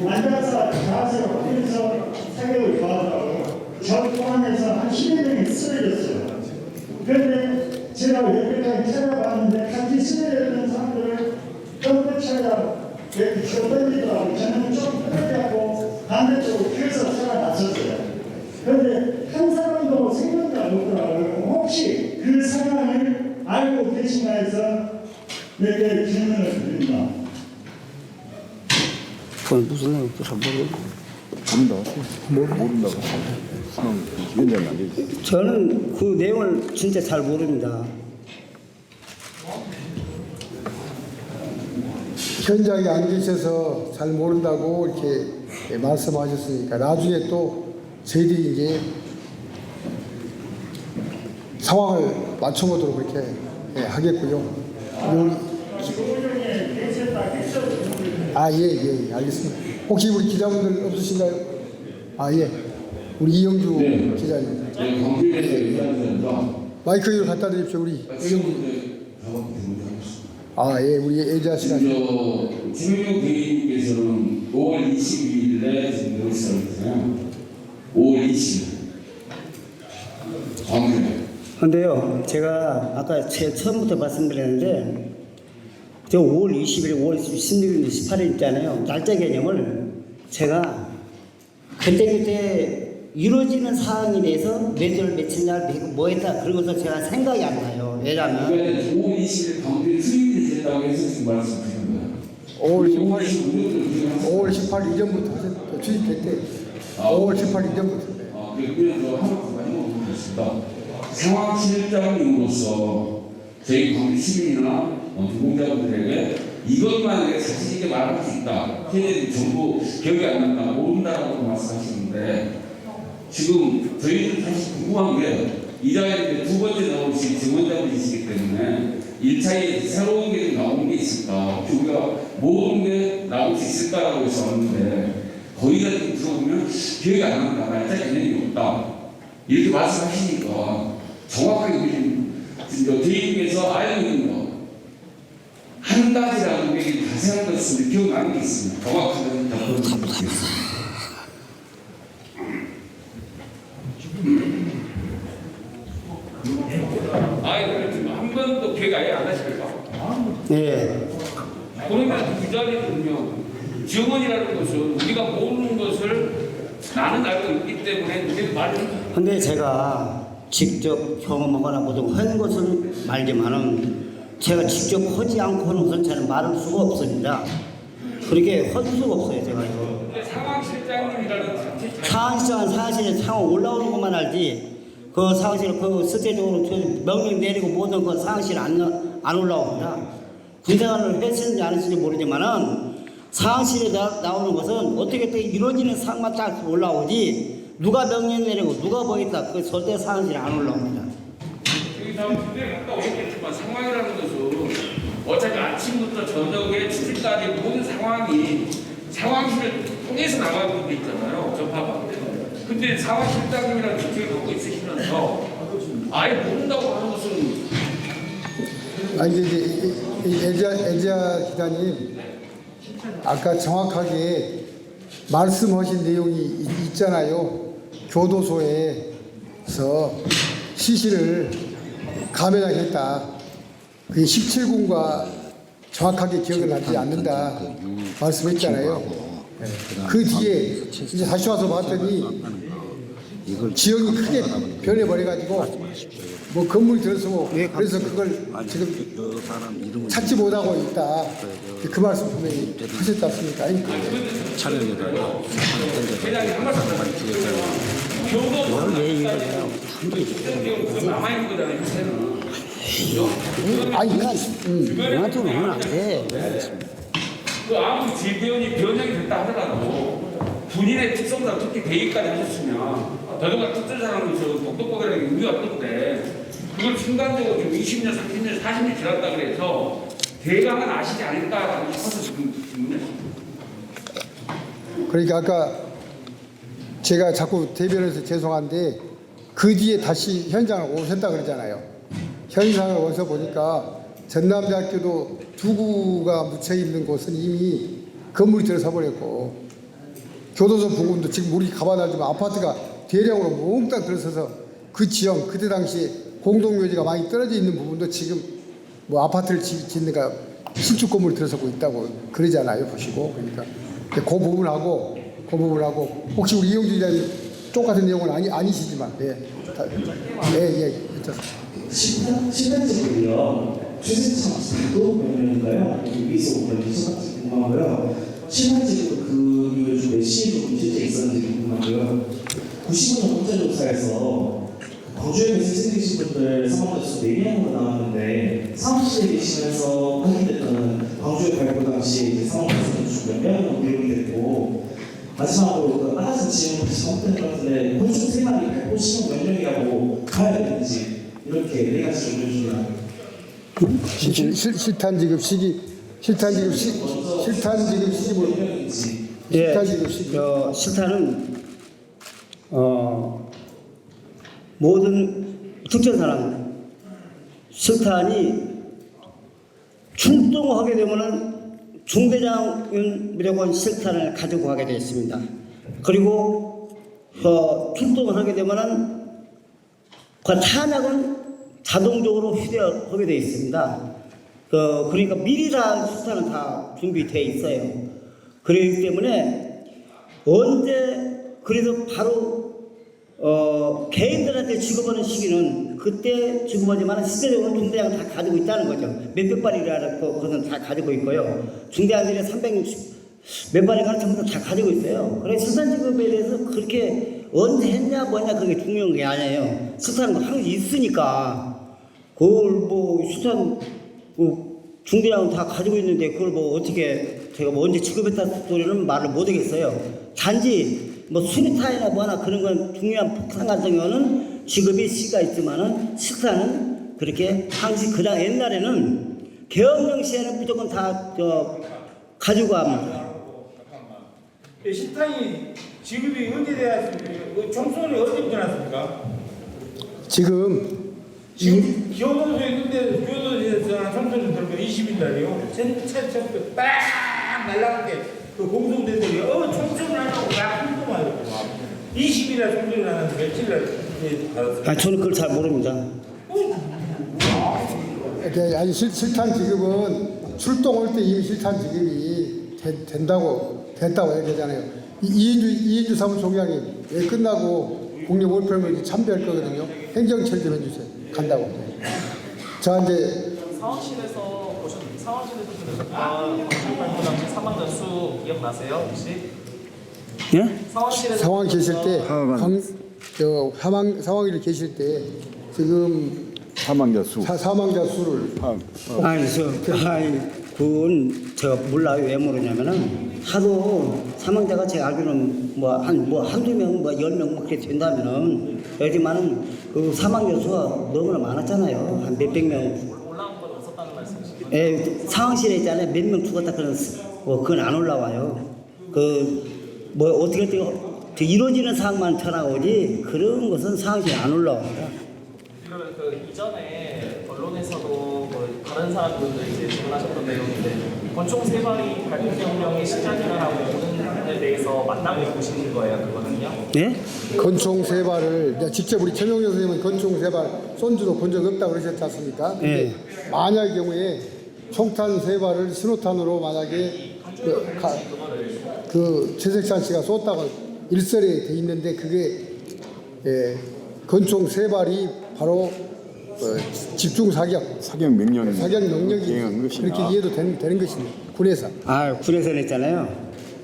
앉아서 자세를 하면서 사격을 좋아하더라고요. 저 포함해서 한 10여 명이 쓰러졌어요. 그런데 제가 여기까지 찾아봤는데 같이 쓰러졌던 사람들을 전부 찾아 이렇게 던지더라고요. 저는 좀 끌어잡고 반대쪽으로 펴서 살아났었어요. 그런데 한 사람도 생각도 없더라고요. 혹시 그 상황을 알고 계신가 해서 몇 개의 질문을 드립니다.
그건 무슨 내용인지 잘 모르겠어요.
모른다고. 위원장이 안 되지.
저는 그 내용을 진짜 잘 모릅니다.
현장에 안 계셔서 잘 모른다고 이렇게 말씀하셨으니까 나중에 또 저희들이 이제 상황을 맞춰보도록 그렇게 하겠고요. 예, 알겠습니다. 혹시 우리 기자분들 없으신가요? 예. 우리 이영주 기자님.
네, 광주에서 얘기하면서
마이크를 갖다 드립시오, 우리 이영주. 예, 우리 애자 씨가.
김영용 대리님께서는 5월 22일에 지금 노시잖아요. 5월 20일. 광주에.
근데요, 제가 아까 처음부터 말씀드렸는데, 저 5월 20일, 5월 16일, 18일 있잖아요. 날짜 개념을 제가 그때 이루어지는 사항에 대해서 며칠 날 뭐 했다 그런 것을 제가 생각이 안 나요. 왜냐면
5월 20일 광주에 수입이 됐다고 해서 지금 말씀드린 거예요.
5월 18일 이전부터 주입됐대. 5월 18일 이전부터.
그래서 한번 해보겠습니다. 상황실장님으로서 저희 광주 시민이나 공자분들에게 이것만 자신 있게 말할 수 있다. 걔네들이 전부 기억이 안 난다, 모른다라고 말씀하시는데 지금 저희는 사실 궁금한 게 이 자리에 두 번째 나오신 증언자분이시기 때문에 1차에 새로운 게 나온 게 있을까? 혹시 우리가 모든 게 나올 수 있을까라고 해서 왔는데 거기다 들어보면 기억이 안 난다, 날짜 개념이 없다. 이렇게 말씀하시니까 정확하게 우리 대인께서 알고 있는 거 한 가지라도 얘기 자세한 것을 기억나는 게 있습니다. 정확하게 답변을 드리겠습니다. 아이, 한 번도 기획 아예 안 하실까?
예.
그러면 그 자리는요, 지원이라는 것은 우리가 모르는 것을 나는 알고 있기 때문에 우리가 말을
근데 제가 직접 경험하거나 모든 한 것은 말지만은 제가 직접 하지 않고 하는 것은 저는 말할 수가 없습니다. 그렇게 할 수가 없어요, 제가 이거.
근데 상황실장님이라는 자체
상황실장은 상황실에 상황 올라오는 것만 알지 그 상황실 그 실제적으로 저 명령 내리고 모든 그 상황실 안 올라옵니다. 군생활을 했는지 안 했는지 모르지만은 상황실에 나오는 것은 어떻게 또 이루어지는 상황만 딱 올라오지 누가 명령 내리고 누가 뭐 있다 그 절대 상황실에 안 올라옵니다.
여기 다 군대 갔다 오셨겠지만 상황이라는 것은 어차피 아침부터 저녁에 취직까지 모든 상황이 상황실을 통해서 나가는 게 있잖아요. 접하가. 근데 상황실장님이랑 직책을 갖고 있으시면서 아예 모른다고 하는 것은
아니 이제 애자 기자님 아까 정확하게 말씀하신 내용이 있잖아요. 교도소에서 시신을 감염했다. 그게 17군과 정확하게 기억을 나지 않는다 말씀했잖아요. 그 뒤에 이제 다시 와서 봤더니 지형이 크게 변해버려가지고 뭐 건물이 들어서고 그래서 그걸 지금 찾지 못하고 있다. 그 말씀 분명히 하셨지 않습니까?
촬영에다가
회장이 한 말씀 교도 남아있는 거잖아요.
아니,
누구한테 오면 안 돼.
그 아무 질병이 변형이 됐다 하더라도 본인의 특성상 특히 대기까지 하셨으면 더더욱 특별사람은 저 독도법이라는 게 우리가 떴는데 그걸 순간적으로 좀 20년, 30년, 40년 지났다 그래서 대강은 아시지 않을까라고 싶어서 지금
그러니까 아까 제가 자꾸 대변해서 죄송한데 그 뒤에 다시 현장을 오셨다 그러잖아요. 현장을 와서 보니까 전남대학교도 두구가 묻혀 있는 곳은 이미 건물이 들어서 버렸고 교도소 부근도 지금 우리 가봐달지만 아파트가 대량으로 몽땅 들어서서 그 지형 그때 당시에 공동묘지가 많이 떨어져 있는 부분도 지금 뭐 아파트를 짓는가 신축 건물이 들어서고 있다고 그러잖아요. 보시고 그러니까 그 부분하고 혹시 우리 이용주 기자님 똑같은 내용은 아니시지만
시간적으로요. 최신창도 명령인가요? 위에서 오는 시간적 궁금하고요. 시간적으로 그 요즘 몇 시에 조금 실제 있었는지 궁금하고요. 95년 혼자조사에서 거주에 희생되신 분들 사망자수 4명으로 나왔는데 사무실에 계시면서 확인됐던 광주의 발표 당시 사망자수 몇 명으로 기록이 됐고 마지막으로 그 아가씨 지금 잘못된 것 같은데 곤충 3마리 발포 시험 명령이라고 가야 되는지 이렇게 4가지 정도 중요합니다.
실탄 지급 시기
실탄은 모든 특정 사람 실탄이 출동하게 되면은 중대장은 무조건 실탄을 가지고 가게 되어 있습니다. 그리고 출동을 하게 되면은 그 탄약은 자동적으로 휴대하게 되어 있습니다. 그러니까 미리 다 수탄은 다 준비되어 있어요. 그렇기 때문에 언제 그래서 바로 개인들한테 지급하는 시기는 그때 지급하지만 실제적으로 중대장은 다 가지고 있다는 거죠. 몇백 발이라는 것은 다 가지고 있고요. 중대장들이 360 몇 발인가 전부 다 가지고 있어요. 그래서 수탄 지급에 대해서 그렇게 언제 했냐 뭐냐 그게 중요한 게 아니에요. 수탄은 항상 있으니까 그걸 뭐 수탄 중대장은 다 가지고 있는데 그걸 뭐 어떻게 제가 뭐 언제 지급했다 소리는 말을 못 하겠어요. 단지 뭐 수리탄이나 뭐나 그런 건 중요한 폭탄 같은 경우는 지급이 시가 있지만은 실탄은 그렇게 항상 그냥 옛날에는 계엄령 시에는 무조건 다 가지고 갑니다.
실탄이 지급이 언제 돼야 총선이 언제부터 났습니까?
지금
교도소에 있는데 교도소에서 총선을 들고 20일 날이요. 처음부터 빡 날라간 게그 공동대들이 총선을 하려고 막 hun도하였고 20일날 총선을 하는데 며칠 날 받았어요?
저는 그걸 잘 모릅니다.
아니 실탄 지급은 출동할 때 이미 실탄 지급이 됐다고 얘기하잖아요. 이인주 사무총장이 끝나고 국립 월평을 참배할 거거든요. 행정처리 좀 해주세요. 간다고. 자 이제
상황실에서 들으셨던 방금 당시 사망자 수 기억나세요 혹시?
예?
상황 계실 때 상황일 계실 때 지금
사망자 수.
사망자 수를
아니 그건 제가 몰라요. 왜 모르냐면은 하도 사망자가 제가 알기로는 한두 명, 10명 그렇게 된다면은 요즘은 그 사망자 수가 너무나 많았잖아요. 한 몇백 명.
올라온 건 없었다는 말씀이시죠?
예, 상황실에 있잖아요. 몇 명 죽었다 그건 안 올라와요. 어떻게 이루어지는 사항만 전화오지 그런 것은 상황실에 안 올라옵니다.
그러면 그 이전에 언론에서도 다른 사람들도 이제 질문하셨던 내용인데 권총 세 발이 발표 명령에 시작을 하고 오는 데 대해서 만남을 보시는 거예요, 그거는요?
예?
권총 세 발을 직접 우리 최명렬 선생님은 권총 세 발 쏜지도 본 적 없다고 그러셨지 않습니까? 근데 만약의 경우에 총탄 세 발을 신호탄으로 만약에 그 최석찬 씨가 쏜다고 일설에 돼 있는데 그게 권총 세 발이 바로 집중 사격 명령이 그렇게 이해도 되는 것입니다. 군에서.
군에서는 있잖아요.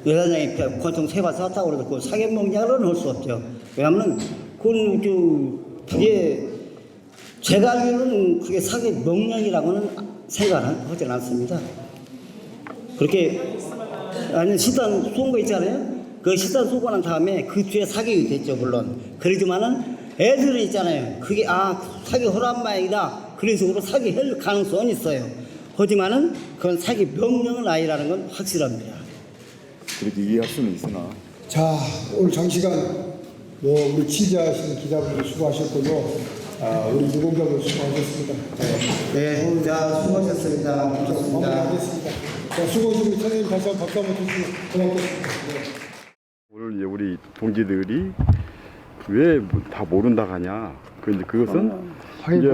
여단장이 권총 세 발 쐈다고 그래도 그 사격 명령은 할 수 없죠. 왜냐하면 그게 제가 알기로는 그게 사격 명령이라고는 생각하지 않습니다. 그렇게 아니 시단 쏜 거 있잖아요. 그 시단 쏘고 난 다음에 그 뒤에 사격이 됐죠 물론. 그러지만은 애들은 있잖아요. 그게 사격 허락 마약이다. 그래서 우리 사격할 가능성은 있어요. 하지만은 그건 사격 명령은 아니라는 건 확실합니다.
그렇게 이해할 수는 있으나.
자 오늘 장시간 우리 취재하신 기자분들 수고하셨고요. 우리 유공자분 수고하셨습니다.
네, 자 수고하셨습니다. 감사합니다.
마무리하겠습니다. 자 수고하신 선생님 다시 한번 박수 한번 주시고 고맙겠습니다.
오늘 이제 우리 동지들이 왜 다 모른다 하냐? 그런데 그것은 이제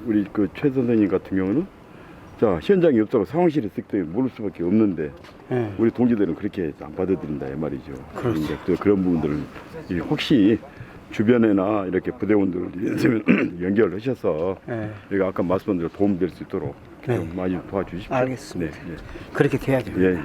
우리 그 최 선생님 같은 경우는 자 현장이 없다고 상황실에 있을 때 모를 수밖에 없는데 우리 동지들은 그렇게 안 받아들인다 이 말이죠. 그러니까 그런 부분들을 혹시 주변에나 이렇게 부대원들 연결을 하셔서 우리가 아까 말씀드린 대로 도움될 수 있도록 좀 많이 도와주십시오.
알겠습니다.
네,
그렇게 돼야죠.
예.